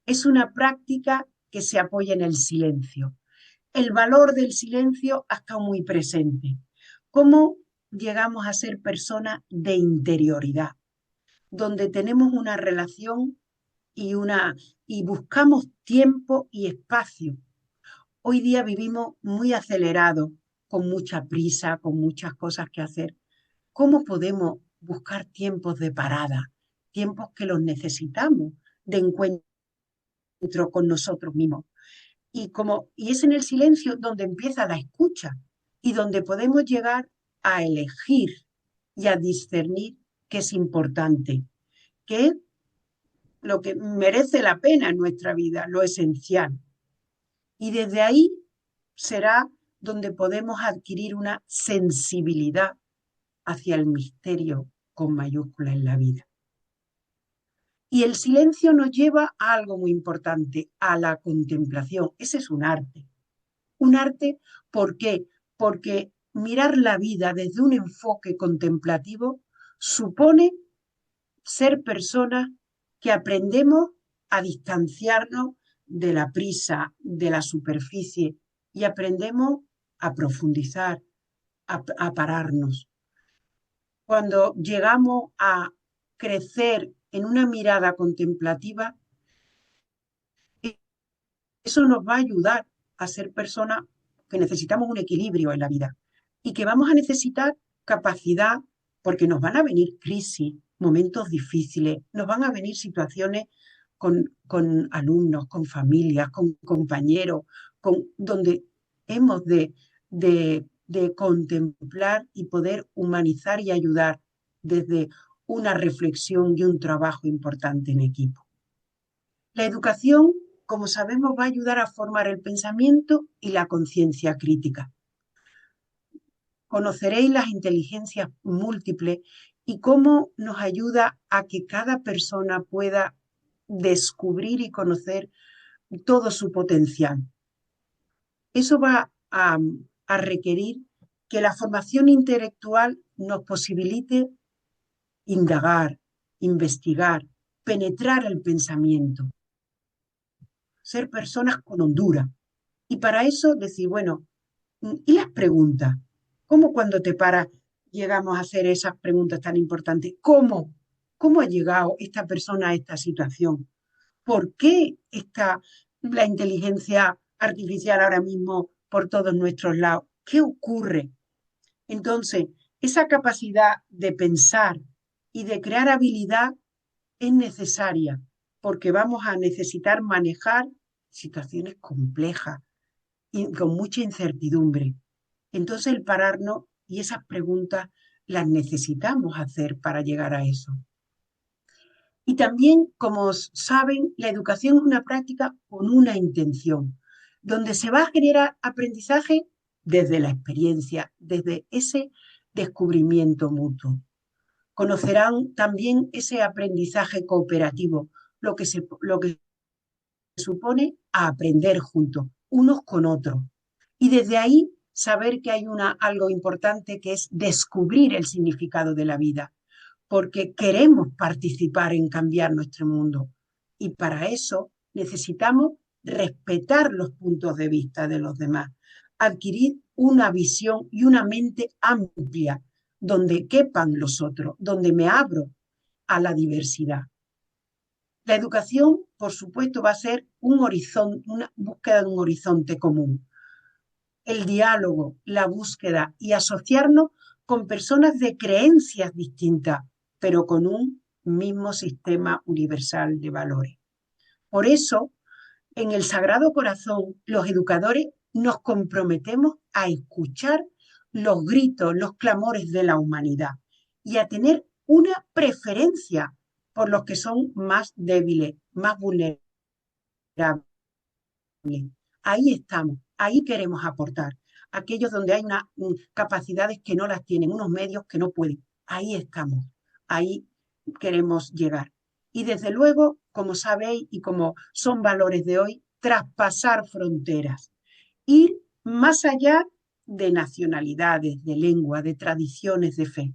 Es una práctica que se apoya en el silencio. El valor del silencio ha estado muy presente. ¿Cómo llegamos a ser personas de interioridad, donde tenemos una relación y buscamos tiempo y espacio? Hoy día vivimos muy acelerados, con mucha prisa, con muchas cosas que hacer. ¿Cómo podemos buscar tiempos de parada, tiempos que los necesitamos, de encuentro con nosotros mismos? Y es en el silencio donde empieza la escucha y donde podemos llegar a elegir y a discernir qué es importante, qué es lo que merece la pena en nuestra vida, lo esencial. Y desde ahí será donde podemos adquirir una sensibilidad hacia el misterio con mayúscula en la vida. Y el silencio nos lleva a algo muy importante, a la contemplación. Ese es un arte. Un arte, ¿por qué? Porque mirar la vida desde un enfoque contemplativo supone ser personas que aprendemos a distanciarnos de la prisa, de la superficie, y aprendemos a profundizar, a pararnos. Cuando llegamos a crecer en una mirada contemplativa, eso nos va a ayudar a ser personas que necesitamos un equilibrio en la vida y que vamos a necesitar capacidad porque nos van a venir crisis, momentos difíciles, nos van a venir situaciones con alumnos, con familias, con compañeros, donde hemos de contemplar y poder humanizar y ayudar desde una reflexión y un trabajo importante en equipo. La educación, como sabemos, va a ayudar a formar el pensamiento y la conciencia crítica. Conoceréis las inteligencias múltiples y cómo nos ayuda a que cada persona pueda descubrir y conocer todo su potencial. Eso va a requerir que la formación intelectual nos posibilite indagar, investigar, penetrar el pensamiento, ser personas con hondura. Y para eso decir, bueno, ¿y las preguntas? ¿Cómo cuando te paras llegamos a hacer esas preguntas tan importantes? ¿Cómo? ¿Cómo ha llegado esta persona a esta situación? ¿Por qué está la inteligencia artificial ahora mismo por todos nuestros lados? ¿Qué ocurre? Entonces, esa capacidad de pensar y de crear habilidad es necesaria porque vamos a necesitar manejar situaciones complejas y con mucha incertidumbre. Entonces, el pararnos y esas preguntas las necesitamos hacer para llegar a eso. Y también, como saben, la educación es una práctica con una intención, donde se va a generar aprendizaje desde la experiencia, desde ese descubrimiento mutuo. Conocerán también ese aprendizaje cooperativo, lo que supone a aprender juntos, unos con otros. Y desde ahí saber que hay algo importante que es descubrir el significado de la vida, porque queremos participar en cambiar nuestro mundo. Y para eso necesitamos respetar los puntos de vista de los demás, adquirir una visión y una mente amplia, donde quepan los otros, donde me abro a la diversidad. La educación, por supuesto, va a ser una búsqueda de un horizonte común. El diálogo, la búsqueda y asociarnos con personas de creencias distintas, pero con un mismo sistema universal de valores. Por eso, en el Sagrado Corazón, los educadores nos comprometemos a escuchar los gritos, los clamores de la humanidad y a tener una preferencia por los que son más débiles, más vulnerables. Ahí estamos, ahí queremos aportar. Aquellos donde hay unas capacidades que no las tienen, unos medios que no pueden. Ahí estamos, ahí queremos llegar. Y desde luego, como sabéis y como son valores de hoy, traspasar fronteras, ir más allá de nacionalidades, de lengua, de tradiciones de fe.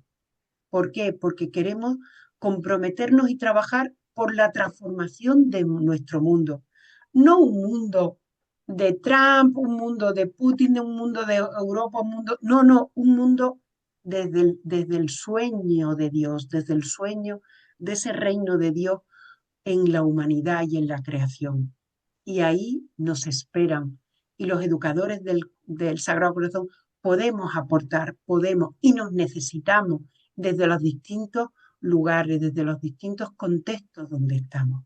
¿Por qué? Porque queremos comprometernos y trabajar por la transformación de nuestro mundo. No un mundo de Trump, un mundo de Putin, un mundo de Europa, un mundo desde el sueño de Dios, desde el sueño de ese reino de Dios en la humanidad y en la creación. Y ahí nos esperan. Y los educadores del Sagrado Corazón podemos aportar, podemos y nos necesitamos desde los distintos lugares, desde los distintos contextos donde estamos.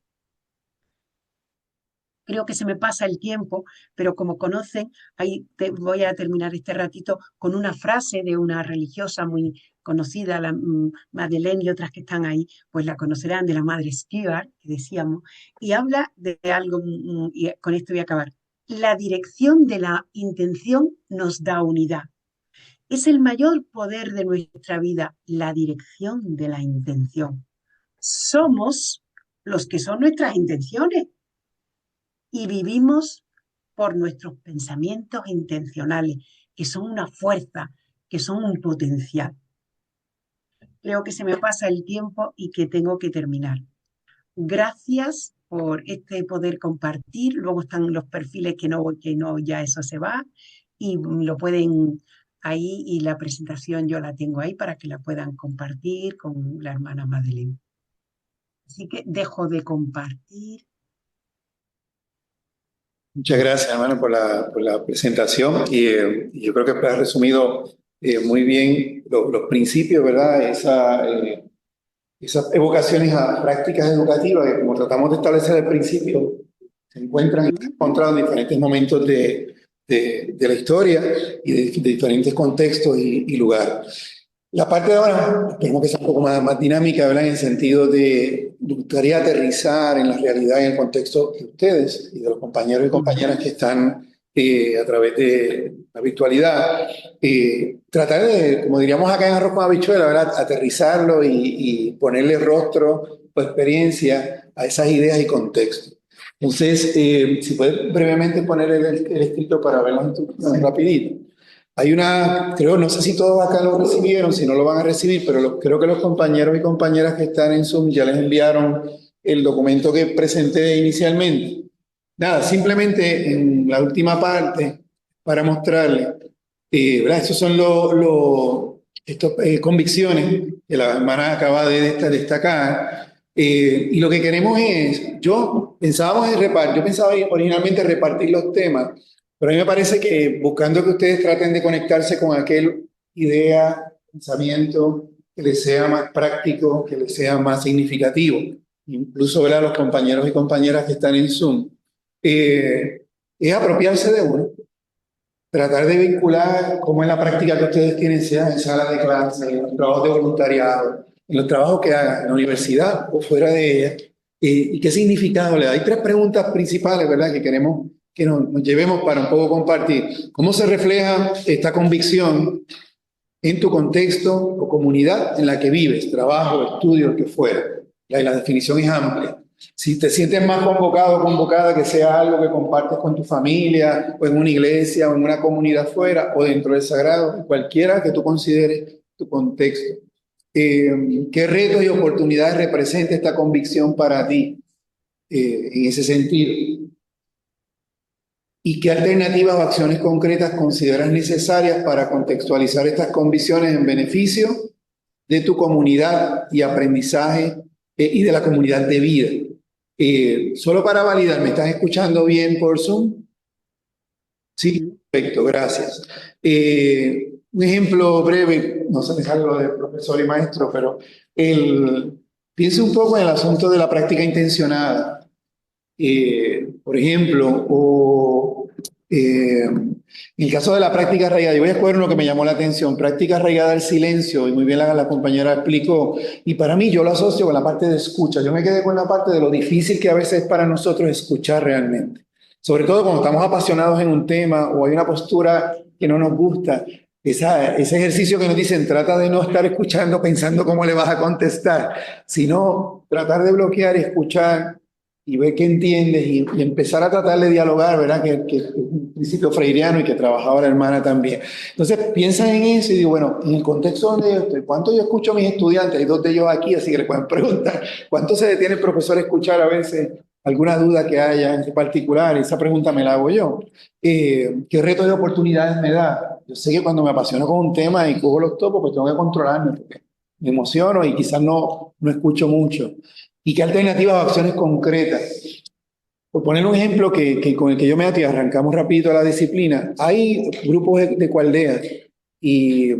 Creo que se me pasa el tiempo, pero como conocen, ahí voy a terminar este ratito con una frase de una religiosa muy conocida, la Madeleine y otras que están ahí, pues la conocerán, de la Madre Stewart, que decíamos, y habla de algo, y con esto voy a acabar. La dirección de la intención nos da unidad. Es el mayor poder de nuestra vida, la dirección de la intención. Somos los que son nuestras intenciones y vivimos por nuestros pensamientos intencionales, que son una fuerza, que son un potencial. creo que se me pasa el tiempo y que tengo que terminar. Gracias por este poder compartir. Luego están los perfiles que no, ya eso se va y lo pueden ahí y la presentación yo la tengo ahí para que la puedan compartir con la hermana Madeleine. Así que dejo de compartir. Muchas gracias, hermano, por la presentación. Y yo creo que has resumido muy bien los principios, ¿verdad? Esas evocaciones a prácticas educativas que, como tratamos de establecer al principio, se encuentran y se han encontrado en diferentes momentos de la historia y de diferentes contextos y lugares. La parte de ahora, esperemos que sea un poco más dinámica, ¿verdad? En el sentido de, me gustaría aterrizar en la realidad y en el contexto de ustedes y de los compañeros y compañeras que están a través de la virtualidad. Tratar de, como diríamos acá en Arroz con Habichuela, ¿verdad? Aterrizarlo y ponerle rostro o experiencia a esas ideas y contextos. Entonces, si puedes brevemente poner el escrito para verlo rapidito. Hay creo, no sé si todos acá lo recibieron, si no lo van a recibir, pero creo que los compañeros y compañeras que están en Zoom ya les enviaron el documento que presenté inicialmente. Nada, simplemente en la última parte, para mostrarles, ¿verdad? Estos son estas convicciones que la hermana acaba de destacar. Y lo que queremos es, yo pensaba originalmente repartir los temas, pero a mí me parece que buscando que ustedes traten de conectarse con aquel idea, pensamiento que les sea más práctico, que les sea más significativo, incluso ver a los compañeros y compañeras que están en Zoom, es apropiarse de uno, tratar de vincular cómo es la práctica que ustedes tienen, sea en sala de clase, en los trabajos de voluntariado, en los trabajos que hagan en la universidad o fuera de ella, y qué significado le da. Hay 3 preguntas principales, ¿verdad?, que queremos que nos llevemos para un poco compartir. ¿Cómo se refleja esta convicción en tu contexto o comunidad en la que vives, trabajo, estudio, lo que fuera? La definición es amplia. Si te sientes más convocado o convocada, que sea algo que compartes con tu familia, o en una iglesia, o en una comunidad fuera, o dentro del sagrado, cualquiera que tú consideres tu contexto. ¿Qué retos y oportunidades representa esta convicción para ti en ese sentido? ¿Y qué alternativas o acciones concretas consideras necesarias para contextualizar estas convicciones en beneficio de tu comunidad y aprendizaje y de la comunidad de vida? Solo para validar, ¿me están escuchando bien por Zoom? Sí, perfecto, gracias. Un ejemplo breve, no se me sale lo de profesor y maestro, pero piense un poco en el asunto de la práctica intencionada. Por ejemplo, en el caso de la práctica arraigada, yo voy a escoger uno que me llamó la atención, práctica arraigada al silencio, y muy bien la compañera explicó, y para mí yo lo asocio con la parte de escucha. Yo me quedé con la parte de lo difícil que a veces es para nosotros escuchar realmente, sobre todo cuando estamos apasionados en un tema o hay una postura que no nos gusta. Ese ejercicio que nos dicen, trata de no estar escuchando pensando cómo le vas a contestar, sino tratar de bloquear y escuchar y ver qué entiendes y empezar a tratar de dialogar, ¿verdad? Que es un principio freiriano y que trabajaba la hermana también. Entonces, piensa en eso y digo, bueno, en el contexto donde yo estoy, ¿cuánto yo escucho a mis estudiantes? Hay 2 de ellos aquí, así que les pueden preguntar, ¿cuánto se detiene el profesor a escuchar a veces alguna duda que haya en particular? Esa pregunta me la hago yo. ¿Qué retos y oportunidades me da? Yo sé que cuando me apasiono con un tema y cojo los topos, pues tengo que controlarme porque me emociono y quizás no escucho mucho. ¿Y qué alternativas o acciones concretas? Por poner un ejemplo con el que yo me atí, arrancamos rapidito a la disciplina. Hay grupos de cualdeas y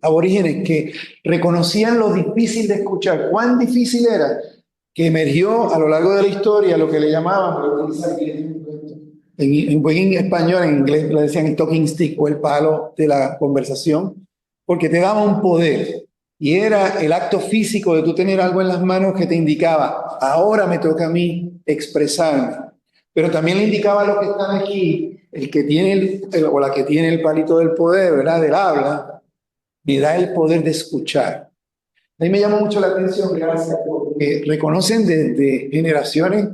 aborígenes que reconocían lo difícil de escuchar, cuán difícil era, que emergió a lo largo de la historia lo que le llamaban, en buen español, en inglés le decían el talking stick o el palo de la conversación, porque te daba un poder. Y era el acto físico de tú tener algo en las manos que te indicaba, ahora me toca a mí expresarme. Pero también le indicaba a los que están aquí, el que tiene o la que tiene el palito del poder, ¿verdad? Del habla, me da el poder de escuchar. A mí me llama mucho la atención, gracias, porque reconocen desde generaciones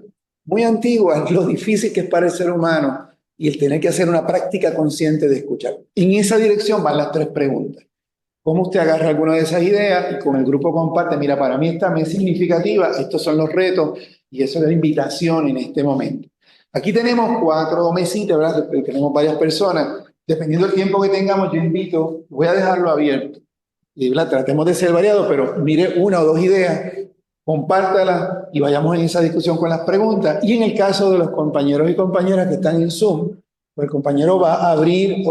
muy antiguas lo difícil que es para el ser humano y el tener que hacer una práctica consciente de escuchar. En esa dirección van las 3 preguntas. cómo usted agarra alguna de esas ideas y con el grupo comparte, mira, para mí esta me es significativa, estos son los retos y eso es la invitación en este momento. Aquí tenemos 4 mesitas, ¿verdad? Tenemos varias personas. Dependiendo del tiempo que tengamos, yo invito, voy a dejarlo abierto. Y ¿verdad? Tratemos de ser variados, pero mire 1 o 2 ideas, compártalas y vayamos en esa discusión con las preguntas. Y en el caso de los compañeros y compañeras que están en Zoom, pues el compañero va a abrir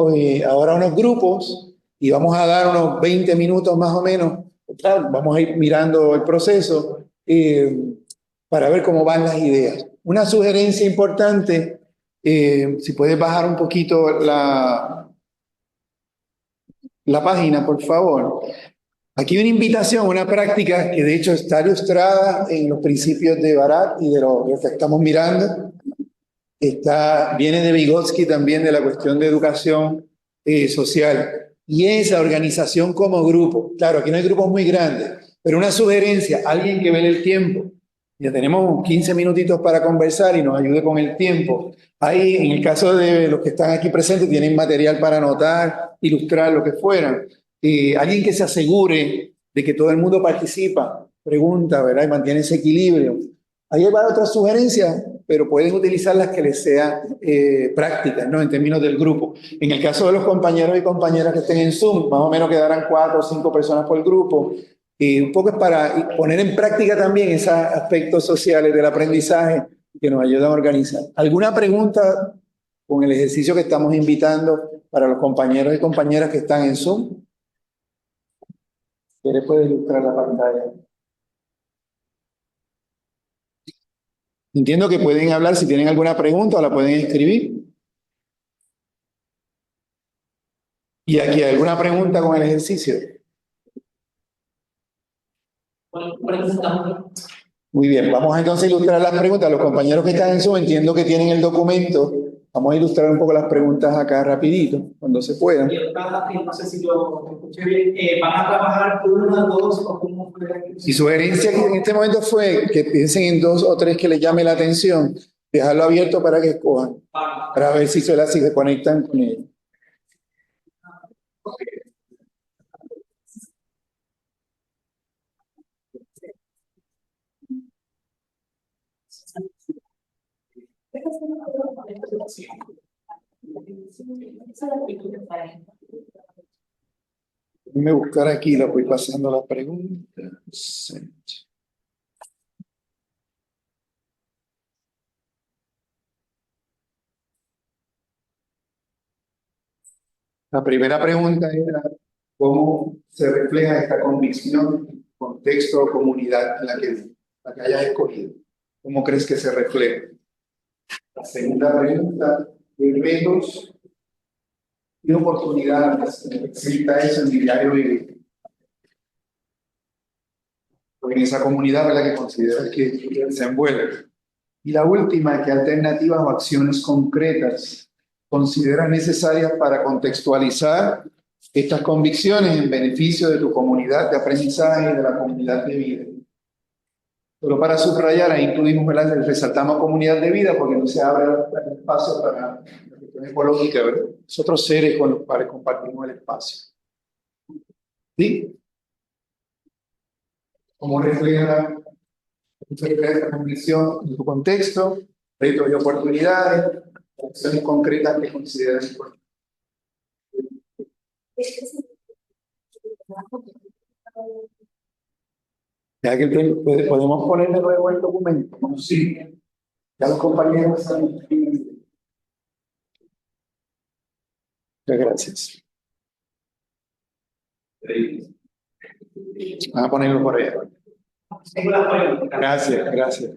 ahora unos grupos y vamos a dar unos 20 minutos más o menos. Claro, vamos a ir mirando el proceso para ver cómo van las ideas. Una sugerencia importante, si puedes bajar un poquito la página, por favor. Aquí hay una invitación, una práctica que de hecho está ilustrada en los principios de Barat y de lo que estamos mirando. Viene de Vygotsky también de la cuestión de educación social. Y es la organización como grupo. Claro, aquí no hay grupos muy grandes, pero una sugerencia, alguien que vele el tiempo. Ya tenemos 15 minutitos para conversar y nos ayude con el tiempo. Ahí, en el caso de los que están aquí presentes, tienen material para anotar, ilustrar, lo que fuera. Alguien que se asegure de que todo el mundo participa, pregunta, ¿verdad? Y mantiene ese equilibrio. Ahí va otra sugerencia, pero pueden utilizar las que les sean prácticas, ¿no? En términos del grupo. En el caso de los compañeros y compañeras que estén en Zoom, más o menos quedarán 4 o 5 personas por grupo. Y un poco es para poner en práctica también esos aspectos sociales del aprendizaje que nos ayudan a organizar. ¿Alguna pregunta con el ejercicio que estamos invitando para los compañeros y compañeras que están en Zoom? ¿Quieres puede ilustrar la pantalla? Entiendo que pueden hablar si tienen alguna pregunta o la pueden escribir. ¿Y aquí hay alguna pregunta con el ejercicio? Muy bien, vamos entonces a ilustrar las preguntas. Los compañeros que están en Zoom entiendo que tienen el documento. Vamos a ilustrar un poco las preguntas acá rapidito, cuando se puedan. No sé si lo escuché bien. ¿Van a trabajar 1, 2 o cómo fue? Mi sugerencia aquí en este momento fue que piensen en 2 o 3 que les llame la atención, dejarlo abierto para que escojan, para ver si se conectan con ellos. Déjenme buscar aquí, la voy pasando la pregunta. La primera pregunta era cómo se refleja esta convicción en contexto o comunidad en la que hayas escogido. ¿Cómo crees que se refleja? La segunda pregunta, ¿qué retos y oportunidades representa eso en mi diario vivir? O en esa comunidad, ¿verdad?, que consideras que se envuelve. Y la última, ¿qué alternativas o acciones concretas consideras necesarias para contextualizar estas convicciones en beneficio de tu comunidad de aprendizaje y de la comunidad de vida? Solo para subrayar, ahí incluimos, ¿verdad?, resaltamos comunidad de vida porque no se abre el espacio para la cuestión ecológica, ¿verdad? Es otros seres con los cuales compartimos el espacio. ¿Sí? ¿Cómo refleja esta convicción en tu contexto, retos y oportunidades, acciones concretas que consideras importantes? Ya que podemos poner de nuevo el documento, como si ya los compañeros están. Muchas gracias. Vamos a ponerlo por allá. Gracias, gracias.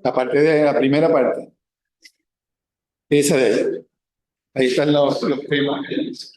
La parte de la primera parte. Esa de ahí. Ahí están los temas.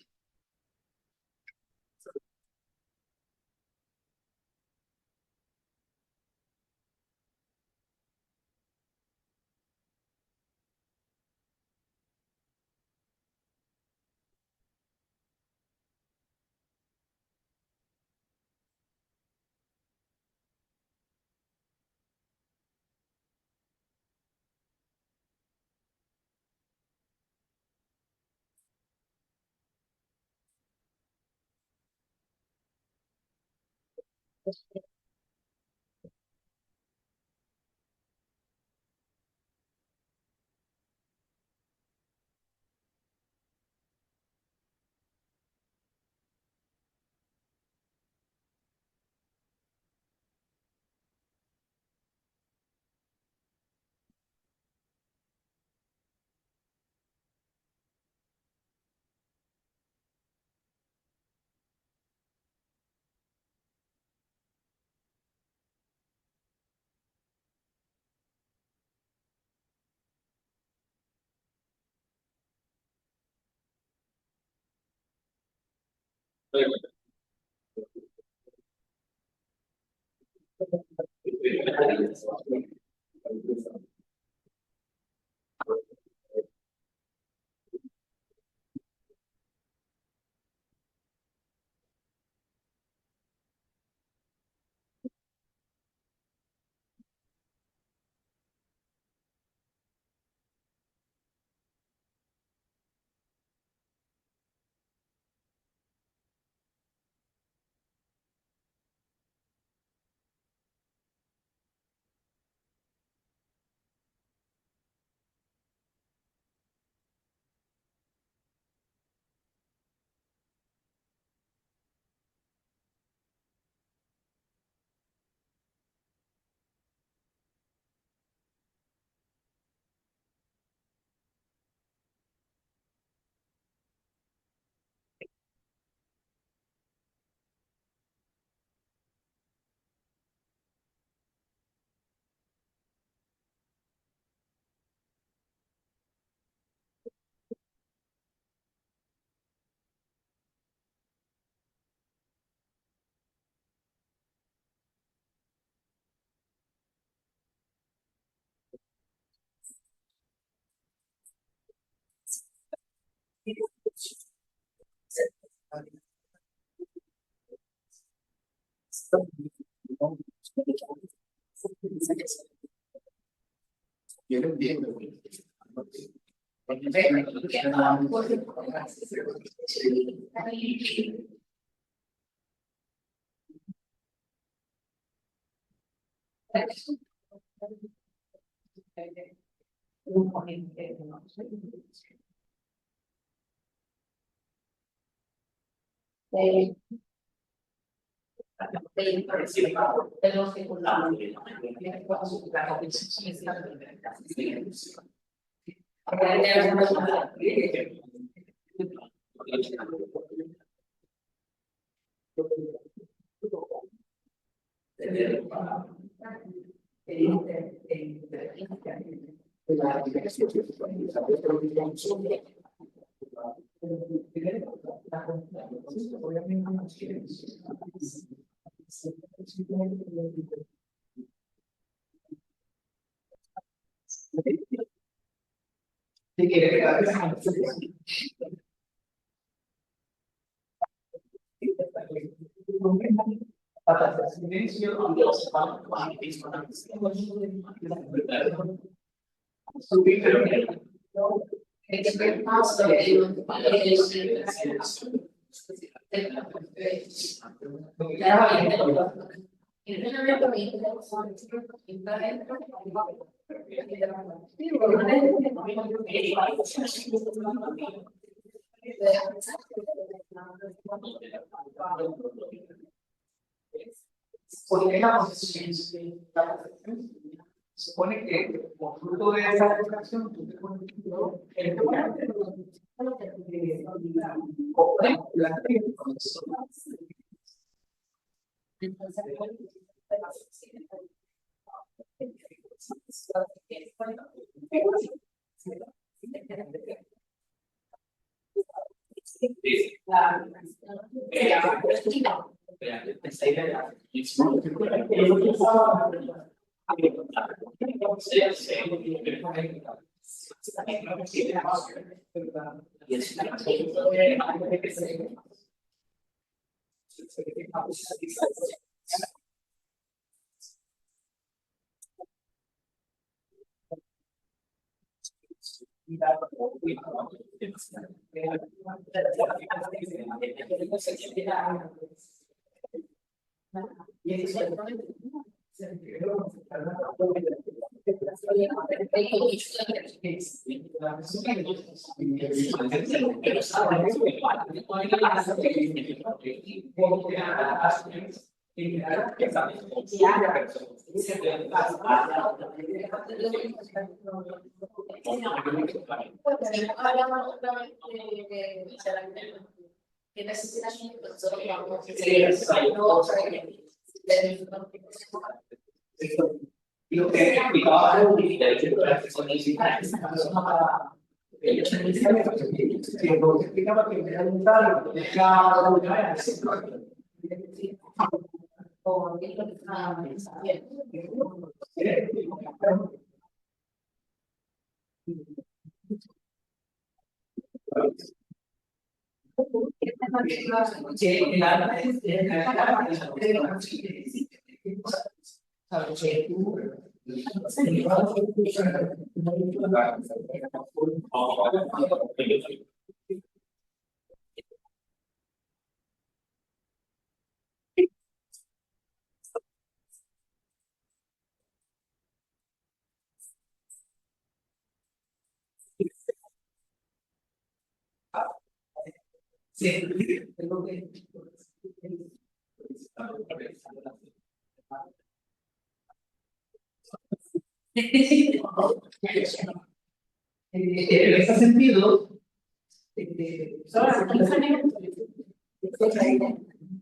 En ese sentido,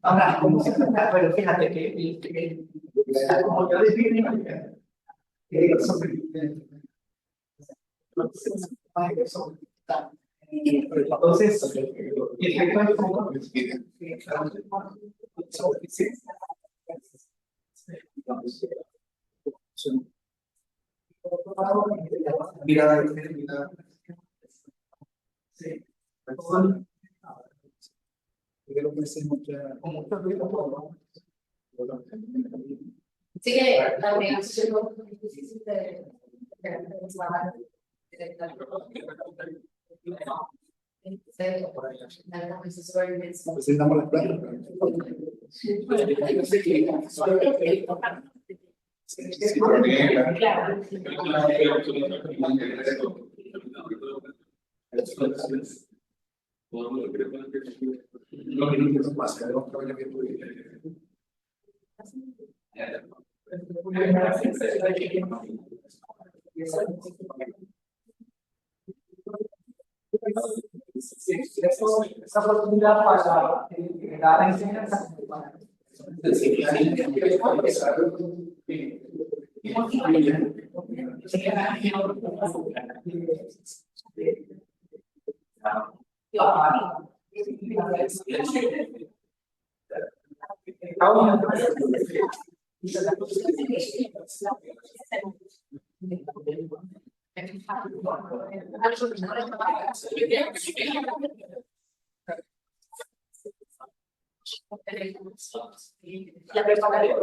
ahora, como se trata, pero fíjate que como yo defino, entonces, el efecto del foco mira, sí, creo que es mucho Sí que la obligación es difícil de trabajar Presentamos las plantas. esa oportunidad para dar la enseñanza. La preparación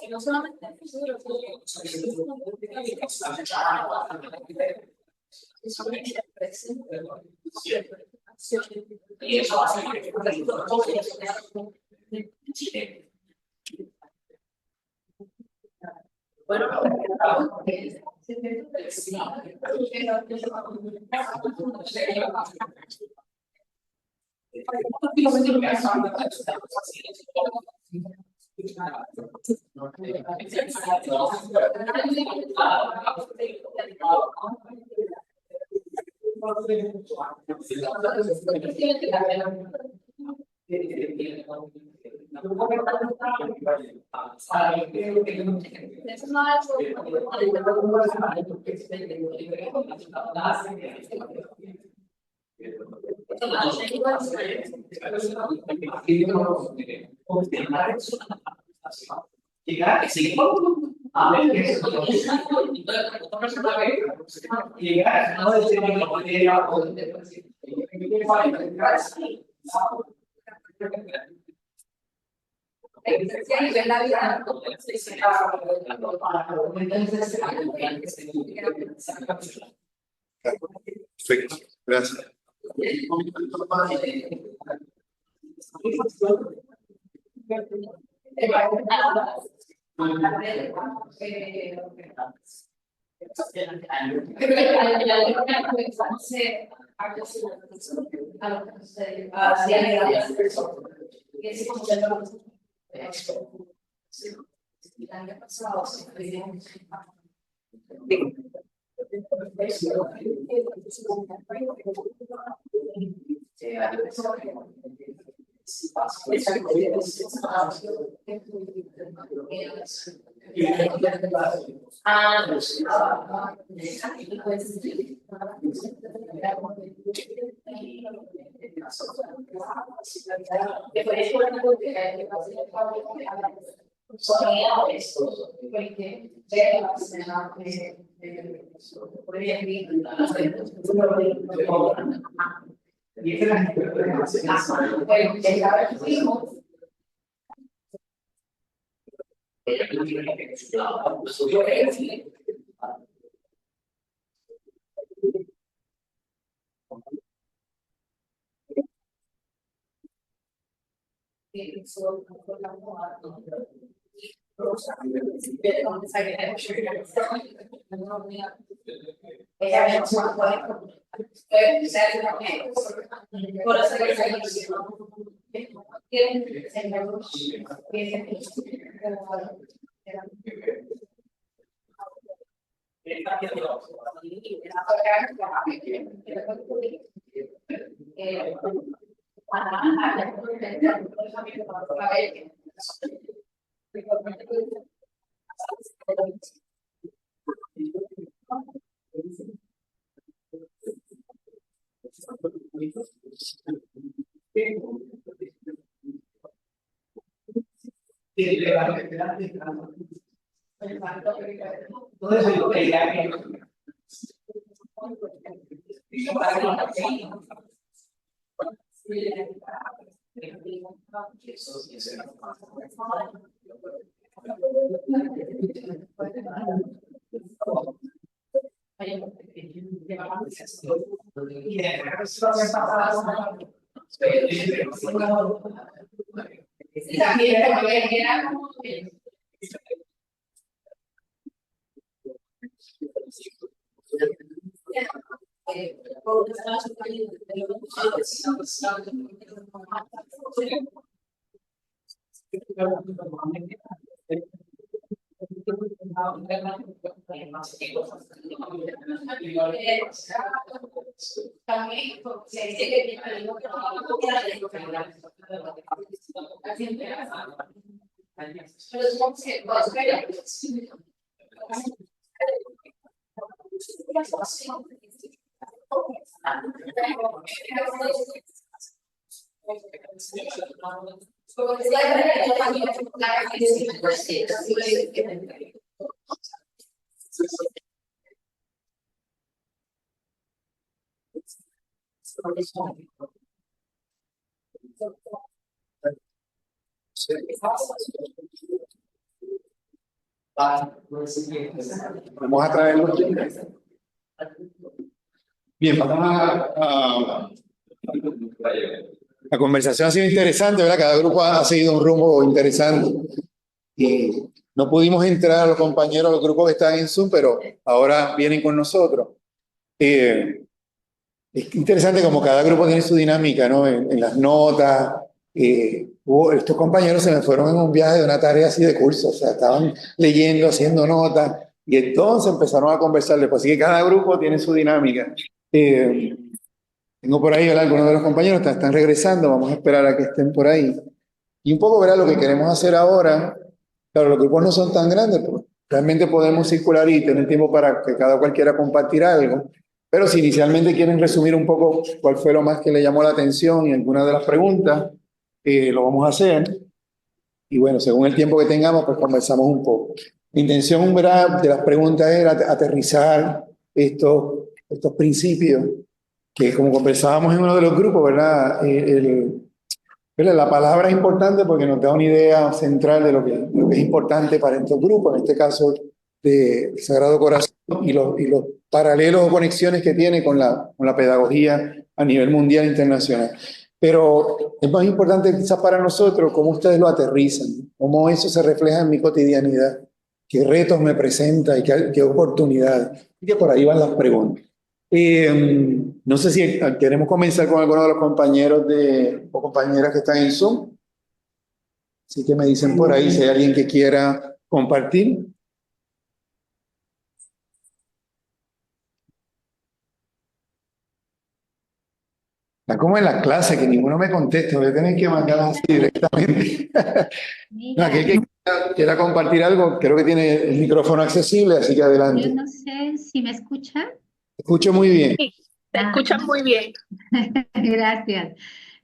No solamente el futuro, solamente el presente. Y eso hace que bueno, Perfecto, gracias. Entonces, lo que diría que Vamos a traerlo. Bien, la conversación ha sido interesante, ¿verdad? Cada grupo ha seguido un rumbo interesante. Y no pudimos entrar a los compañeros, a los grupos que están en Zoom, pero ahora vienen con nosotros. Es interesante como cada grupo tiene su dinámica, ¿no? En las notas. Estos compañeros se me fueron en un viaje de una tarea así de curso, o sea, estaban leyendo, haciendo notas, y entonces empezaron a conversar después. Así que cada grupo tiene su dinámica. Tengo por ahí, ¿verdad? Algunos de los compañeros están regresando, vamos a esperar a que estén por ahí. Y un poco, ¿verdad? Lo que queremos hacer ahora, claro, los grupos no son tan grandes, pero realmente podemos circular y tener tiempo para que cada cual quiera compartir algo. Pero si inicialmente quieren resumir un poco cuál fue lo más que le llamó la atención y alguna de las preguntas, lo vamos a hacer. Y bueno, según el tiempo que tengamos, pues conversamos un poco. Mi intención, ¿verdad?, de las preguntas era aterrizar estos principios que, como conversábamos en uno de los grupos, ¿verdad? La palabra es importante porque nos da una idea central de lo que es importante para estos grupos, en este caso de Sagrado Corazón y los paralelos o conexiones que tiene con la pedagogía a nivel mundial e internacional. Pero es más importante quizás para nosotros cómo ustedes lo aterrizan, cómo eso se refleja en mi cotidianidad, qué retos me presenta y qué oportunidades. Y que por ahí van las preguntas. No sé si queremos comenzar con alguno de los compañeros o compañeras que están en Zoom. Así que me dicen por ahí si hay alguien que quiera compartir. Está como en la clase, que ninguno me contesta, voy a tener que mandar así directamente. No, aquel que quiera compartir algo, creo que tiene el micrófono accesible, así que adelante. Yo no sé si me escuchan. Escucho muy bien. Sí, te escuchan muy bien. Gracias.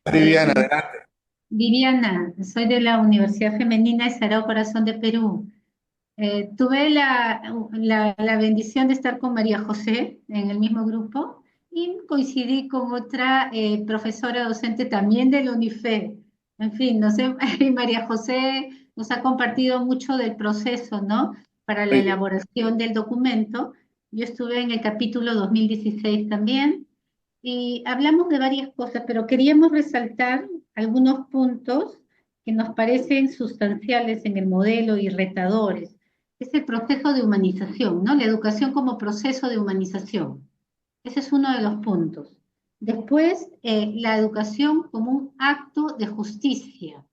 Viviana, adelante. Viviana, soy de la Universidad Femenina de Sagrado Corazón de Perú. Tuve la bendición de estar con María José en el mismo grupo y coincidí con otra profesora docente también de la UNIFE. En fin, no sé, María José nos ha compartido mucho del proceso, ¿no? Para la elaboración del documento. Yo estuve en el capítulo 2016 también y hablamos de varias cosas, pero queríamos resaltar algunos puntos que nos parecen sustanciales en el modelo y retadores. Es el proceso de humanización, ¿no? La educación como proceso de humanización. Ese es uno de los puntos. Después, la educación como un acto de justicia.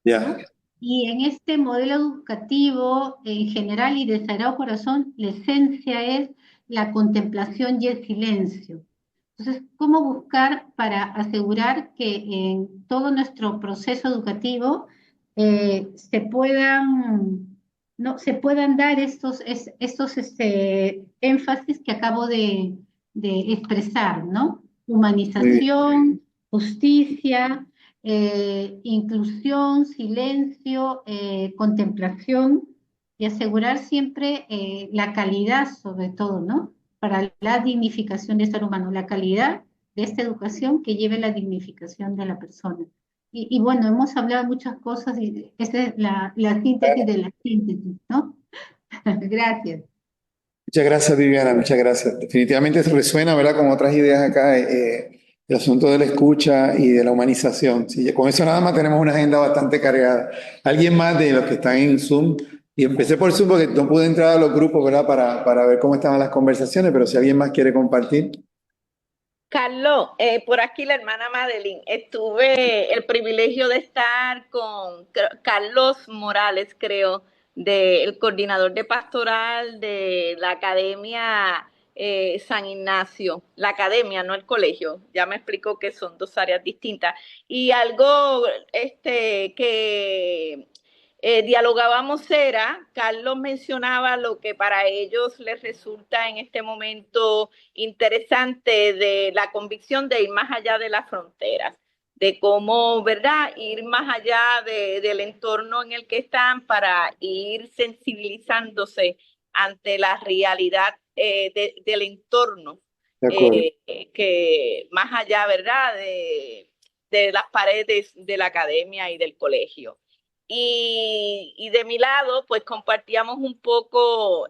Ya. Y en este modelo educativo en general y de Sagrado Corazón, la esencia es la contemplación y el silencio. Entonces, ¿cómo buscar para asegurar que en todo nuestro proceso educativo se puedan dar estos énfasis que acabo de expresar, ¿no? Humanización, justicia, inclusión, silencio, contemplación y asegurar siempre la calidad sobre todo, ¿no? Para la dignificación del ser humano, la calidad de esta educación que lleve la dignificación de la persona. Y bueno, hemos hablado de muchas cosas y esta es la síntesis de la síntesis, ¿no? Gracias. Muchas gracias, Viviana, muchas gracias. Definitivamente se resuena, ¿verdad? Con otras ideas acá, el asunto de la escucha y de la humanización. Sí, con eso nada más tenemos una agenda bastante cargada. ¿Alguien más de los que están en Zoom? Y empecé por Zoom porque no pude entrar a los grupos, ¿verdad? Para ver cómo estaban las conversaciones, pero si alguien más quiere compartir. Carlos, por aquí la hermana Madeline. Tuve el privilegio de estar con Carlos Morales, creo, el coordinador de pastoral de la Academia San Ignacio. La academia, no el colegio. Ya me explicó que son dos áreas distintas. Y algo que dialogábamos era, Carlos mencionaba lo que para ellos les resulta en este momento interesante de la convicción de ir más allá de las fronteras, de cómo, ¿verdad?, ir más allá del entorno en el que están para ir sensibilizándose ante la realidad del entorno, De acuerdo. que más allá, ¿verdad?, de las paredes de la academia y del colegio. Y de mi lado, pues compartíamos un poco,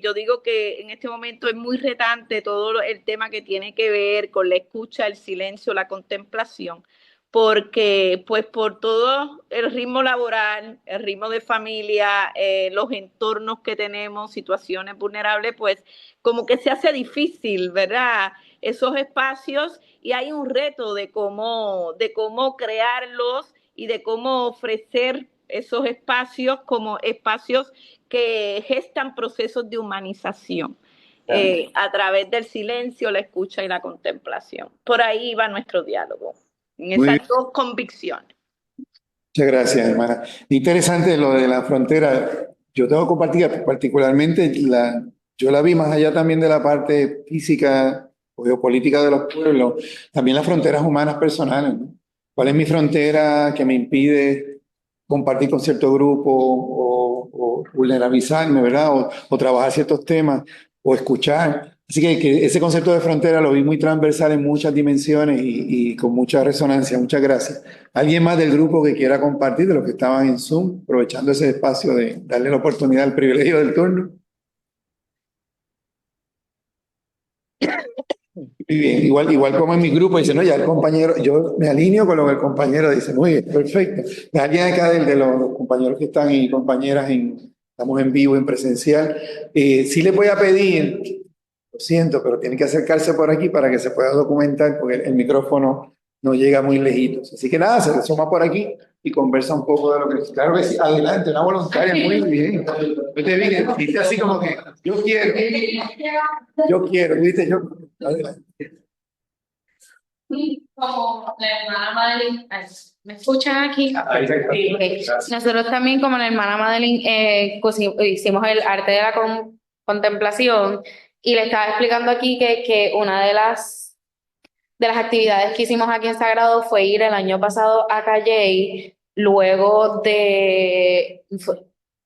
yo digo que en este momento es muy retante todo el tema que tiene que ver con la escucha, el silencio, la contemplación, porque pues por todo el ritmo laboral, el ritmo de familia, los entornos que tenemos, situaciones vulnerables, pues como que se hace difícil, ¿verdad?, esos espacios, y hay un reto de cómo crearlos y de cómo ofrecer esos espacios como espacios que gestan procesos de humanización a través del silencio, la escucha y la contemplación. Por ahí va nuestro diálogo, en Muy bien. esas dos convicciones. Muchas gracias, hermana. Interesante lo de la frontera. Yo tengo que compartir particularmente, yo la vi más allá también de la parte física o geopolítica de los pueblos, también las fronteras humanas personales, ¿no? ¿Cuál es mi frontera que me impide compartir con cierto grupo o vulnerabilizarme, ¿verdad? O trabajar ciertos temas o escuchar. Así que ese concepto de frontera lo vi muy transversal en muchas dimensiones y con mucha resonancia. Muchas gracias. ¿Alguien más del grupo que quiera compartir de los que estaban en Zoom, aprovechando ese espacio de darle la oportunidad, el privilegio del turno? Muy bien, igual como en mi grupo dice, no, ya el compañero, yo me alineo con lo que el compañero dice, muy bien, perfecto. Alguien acá de los compañeros que están y compañeras, estamos en vivo, en presencial, sí les voy a pedir, lo siento, pero tienen que acercarse por aquí para que se pueda documentar, porque el micrófono no llega muy lejitos. Así que nada, se suma por aquí y conversa un poco de lo que... Claro que sí, adelante, una voluntaria, muy bien. Yo te vi que dijiste así como que, yo quiero, viste, adelante. Sí, como la hermana Madeline, ¿me escuchan aquí? Okay. Nosotros también, como la hermana Madeline, hicimos el arte de la contemplación, y le estaba explicando aquí que una de las actividades que hicimos aquí en Sagrado fue ir el año pasado a Calley, luego ¿del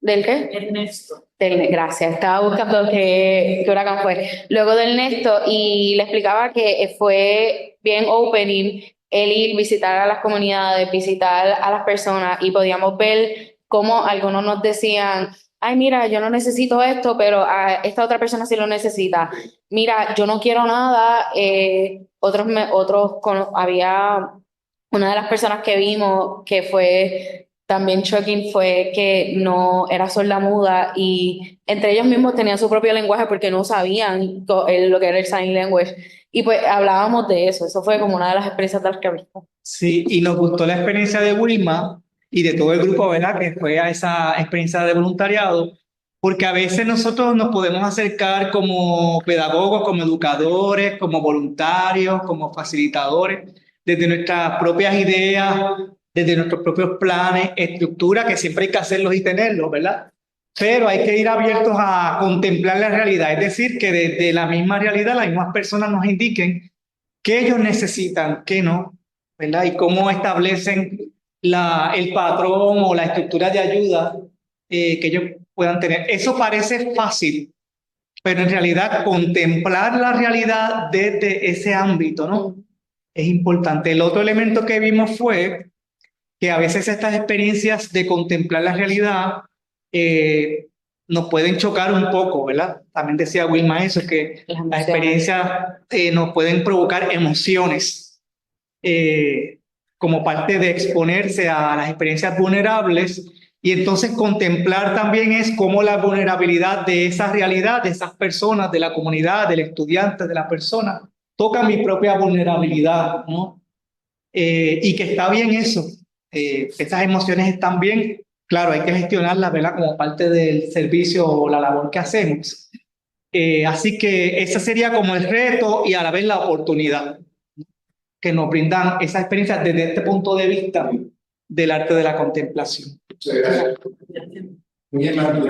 qué? Ernesto. Gracias, estaba buscando qué huracán fue. Luego del Ernesto, y le explicaba que fue bien opening el ir, visitar a las comunidades, visitar a las personas, y podíamos ver cómo algunos nos decían, ay, mira, yo no necesito esto, pero esta otra persona sí lo necesita. Mira, yo no quiero nada. Había una de las personas que vimos que fue también shocking, fue que no era sorda-muda, y entre ellos mismos tenían su propio lenguaje porque no sabían lo que era el sign language, y pues hablábamos de eso fue como una de las experiencias de las que vimos. Sí, y nos gustó la experiencia de Wilma y de todo el grupo, ¿verdad?, que fue a esa experiencia de voluntariado, porque a veces nosotros nos podemos acercar como pedagogos, como educadores, como voluntarios, como facilitadores, desde nuestras propias ideas, desde nuestros propios planes, estructuras, que siempre hay que hacerlos y tenerlos, ¿verdad? Pero hay que ir abiertos a contemplar la realidad, es decir, que desde la misma realidad las mismas personas nos indiquen qué ellos necesitan, qué no, ¿verdad? Y cómo establecen el patrón o la estructura de ayuda que ellos puedan tener. Eso parece fácil, pero en realidad contemplar la realidad desde ese ámbito, ¿no? Es importante. El otro elemento que vimos fue que a veces estas experiencias de contemplar la realidad nos pueden chocar un poco, ¿verdad? También decía Wilma eso, que las experiencias nos pueden provocar emociones como parte de exponerse a las experiencias vulnerables, y entonces contemplar también es cómo la vulnerabilidad de esa realidad, de esas personas, de la comunidad, del estudiante, de la persona, toca mi propia vulnerabilidad, ¿no? Y que está bien eso. Esas emociones están bien, claro, hay que gestionarlas, ¿verdad? Como parte del servicio o la labor que hacemos. Así que ese sería como el reto y a la vez la oportunidad que nos brindan esas experiencias desde este punto de vista del arte de la contemplación. Muchas gracias. Muy bien, Martín,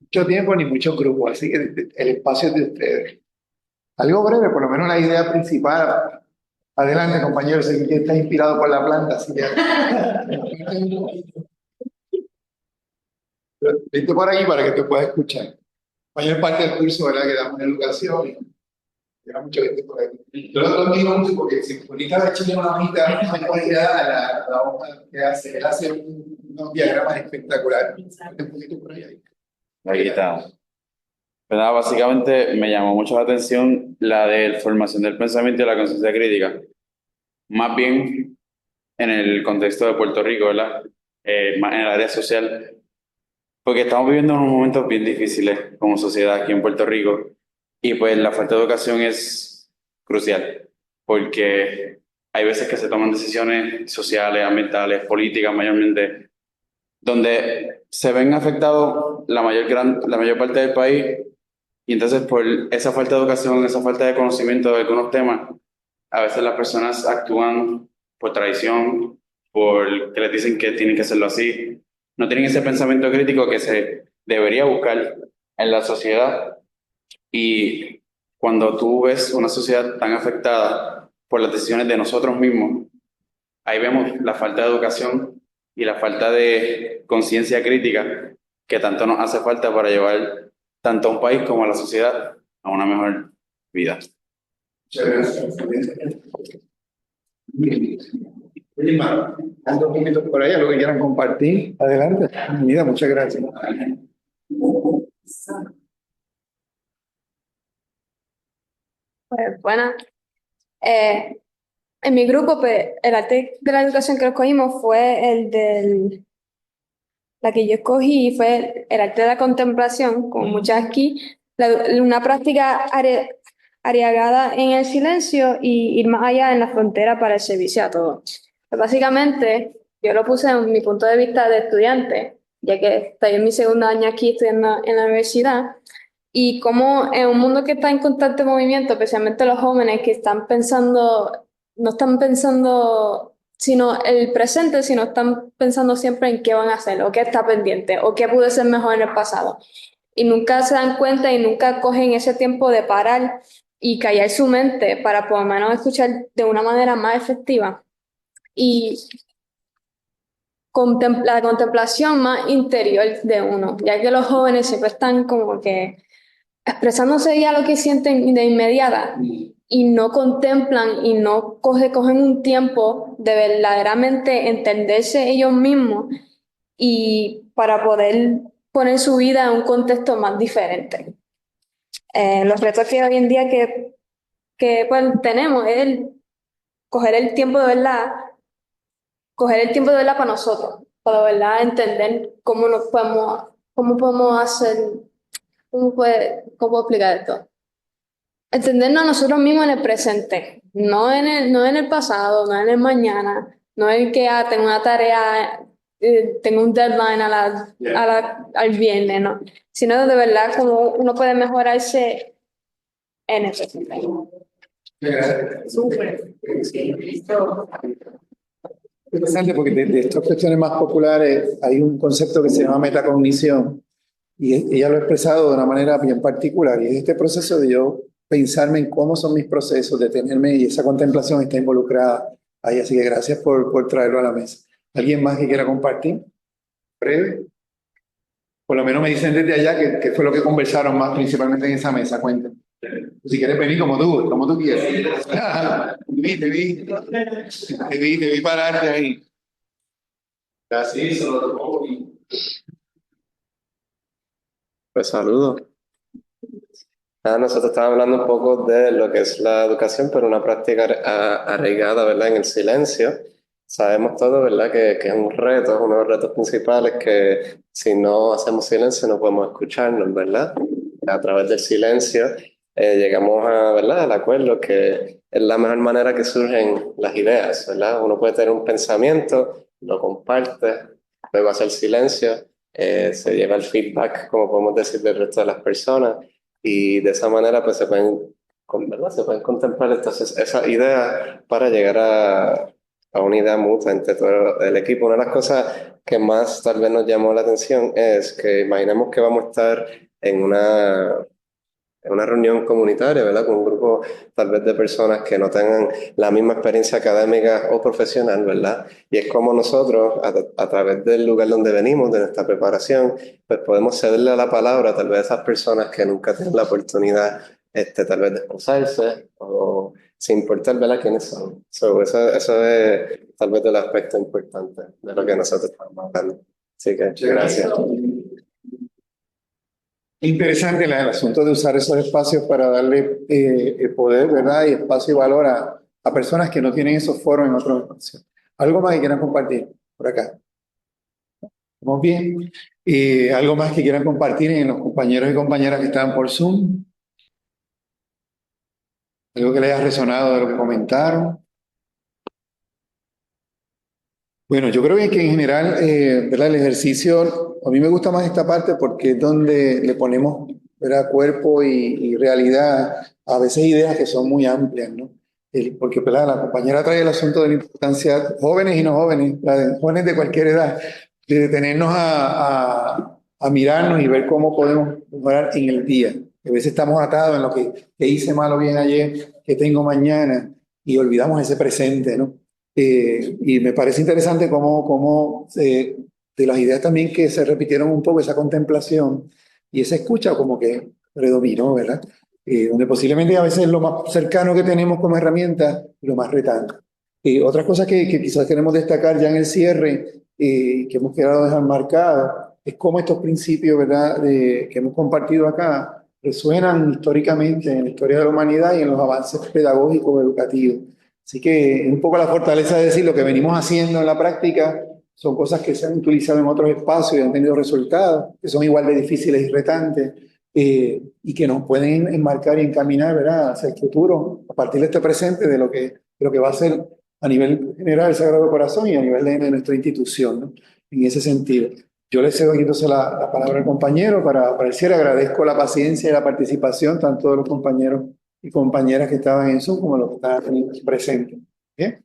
mucho tiempo ni muchos grupos, así que el espacio es de ustedes. Algo breve, por lo menos la idea principal. Adelante, compañero, sé que está inspirado por la planta, así que... Vente por aquí para que te puedas escuchar. Mayor parte del curso, ¿verdad?, que damos en educación, y llega mucha gente por aquí. Yo lo digo mucho porque si publica de Chile una hojita, una cualidad a la hoja que hace, él hace unos diagramas espectaculares. Un poquito por ahí. Ahí está. Pero nada, básicamente me llamó mucho la atención la de formación del pensamiento y la conciencia crítica. Más bien en el contexto de Puerto Rico, ¿verdad? Más en el área social. Porque estamos viviendo unos momentos bien difíciles como sociedad aquí en Puerto Rico. Y pues la falta de educación es crucial. Porque hay veces que se toman decisiones sociales, ambientales, políticas mayormente, donde se ven afectados la mayor parte del país, y entonces por esa falta de educación, esa falta de conocimiento de algunos temas, a veces las personas actúan por tradición, por que les dicen que tienen que hacerlo así, no tienen ese pensamiento crítico que se debería buscar en la sociedad. Y cuando tú ves una sociedad tan afectada por las decisiones de nosotros mismos, ahí vemos la falta de educación y la falta de conciencia crítica que tanto nos hace falta para llevar tanto a un país como a la sociedad a una mejor vida. Muchas gracias. Algo poquito por ahí, algo que quieran compartir. Adelante. Bienvenida, muchas gracias. Pues buenas. En mi grupo, pues, el arte de la educación que escogimos fue la que yo escogí, fue el arte de la contemplación, como muchas aquí, una práctica arriesgada en el silencio y ir más allá en la frontera para el servicio a todos. Pues básicamente, yo lo puse en mi punto de vista de estudiante, ya que estoy en mi segundo año aquí estudiando en la universidad, y como en un mundo que está en constante movimiento, especialmente los jóvenes que están pensando, no están pensando sino el presente, sino están pensando siempre en qué van a hacer, o qué está pendiente, o qué pudo ser mejor en el pasado. Y nunca se dan cuenta y nunca cogen ese tiempo de parar y callar su mente para por lo menos escuchar de una manera más efectiva. Y la contemplación más interior de uno, ya que los jóvenes siempre están como que expresándose ya lo que sienten de inmediata y no contemplan y no cogen un tiempo de verdaderamente entenderse ellos mismos y para poder poner su vida en un contexto más diferente. Los retos que hoy en día que pues, tenemos es coger el tiempo de verdad para nosotros, para de verdad entender cómo podemos hacer. ¿Cómo puedo explicar esto? Entendernos a nosotros mismos en el presente, no en el pasado, no en el mañana, no en que tengo una tarea, tengo un deadline al viernes, no, sino de verdad como uno puede mejorarse en el presente. Súper. Interesante porque de estas cuestiones más populares hay un concepto que se llama metacognición, y ella lo ha expresado de una manera bien particular, y es este proceso de yo pensarme en cómo son mis procesos, detenerme, y esa contemplación está involucrada ahí, así que gracias por traerlo a la mesa. ¿Alguien más que quiera compartir? ¿Breve? Por lo menos me dicen desde allá que fue lo que conversaron más principalmente en esa mesa, cuéntame. Si quieres venir como tú quieres. Te vi pararte ahí. Gracias. Pues saludos. Nosotros estábamos hablando un poco de lo que es la educación, pero una práctica arraigada, ¿verdad?, en el silencio. Sabemos todos, ¿verdad?, que es un reto, es uno de los retos principales, que si no hacemos silencio no podemos escucharnos, ¿verdad? A través del silencio llegamos ¿verdad?, al acuerdo que es la mejor manera que surgen las ideas, ¿verdad? Uno puede tener un pensamiento, lo comparte, luego hace el silencio, se lleva el feedback, como podemos decir, del resto de las personas, y de esa manera pues se pueden contemplar entonces esas ideas para llegar a una idea mutua entre todo el equipo. Una de las cosas que más tal vez nos llamó la atención es que imaginemos que vamos a estar en una reunión comunitaria, ¿verdad?, con un grupo tal vez de personas que no tengan la misma experiencia académica o profesional, ¿verdad? Y es como nosotros, a través del lugar donde venimos, de nuestra preparación, pues podemos cederle la palabra tal vez a esas personas que nunca tienen la oportunidad, tal vez de expresarse, o sin importar, ¿verdad?, quiénes son. Eso es tal vez el aspecto importante de lo que nosotros estamos hablando. Así que, gracias. Interesante el asunto de usar esos espacios para darle poder, ¿verdad?, y espacio y valor a personas que no tienen esos foros en otros espacios. ¿Algo más que quieran compartir por acá? ¿Estamos bien? ¿Algo más que quieran compartir en los compañeros y compañeras que están por Zoom? ¿Algo que les haya resonado de lo que comentaron? Bueno, yo creo que en general, ¿verdad?, el ejercicio, a mí me gusta más esta parte porque es donde le ponemos, ¿verdad?, cuerpo y realidad a veces ideas que son muy amplias, ¿no? Porque, ¿verdad?, la compañera trae el asunto de la importancia, jóvenes y no jóvenes, jóvenes de cualquier edad, de detenernos a mirarnos y ver cómo podemos mejorar en el día. A veces estamos atados en lo que hice mal o bien ayer, que tengo mañana, y olvidamos ese presente, ¿no? Y me parece interesante cómo de las ideas también que se repitieron un poco, esa contemplación y esa escucha como que predominó, ¿verdad? Donde posiblemente a veces es lo más cercano que tenemos como herramienta y lo más retante. Otras cosas que quizás queremos destacar ya en el cierre, que hemos querido dejar marcado, es cómo estos principios, ¿verdad?, que hemos compartido acá, resuenan históricamente en la historia de la humanidad y en los avances pedagógicos educativos. Así que un poco la fortaleza de decir lo que venimos haciendo en la práctica son cosas que se han utilizado en otros espacios y han tenido resultados, que son igual de difíciles y retantes, y que nos pueden enmarcar y encaminar, ¿verdad?, hacia el futuro, a partir de este presente, de lo que va a ser a nivel general el Sagrado Corazón y a nivel de nuestra institución, ¿no? En ese sentido. Yo le cedo aquí entonces la palabra al compañero para el cierre. Agradezco la paciencia y la participación tanto de los compañeros y compañeras que estaban en Zoom como los que estaban aquí presentes. ¿Bien?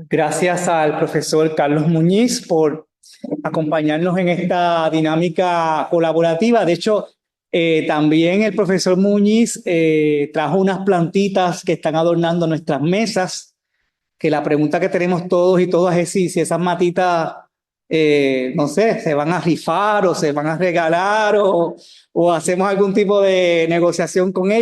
Gracias al profesor Carlos Muñiz por acompañarnos en esta dinámica colaborativa. De hecho, también el profesor Muñiz trajo unas plantitas que están adornando nuestras mesas, que la pregunta que tenemos todos y todas es si esas matitas, no sé, se van a rifar o se van a regalar o hacemos algún tipo de negociación con ellas.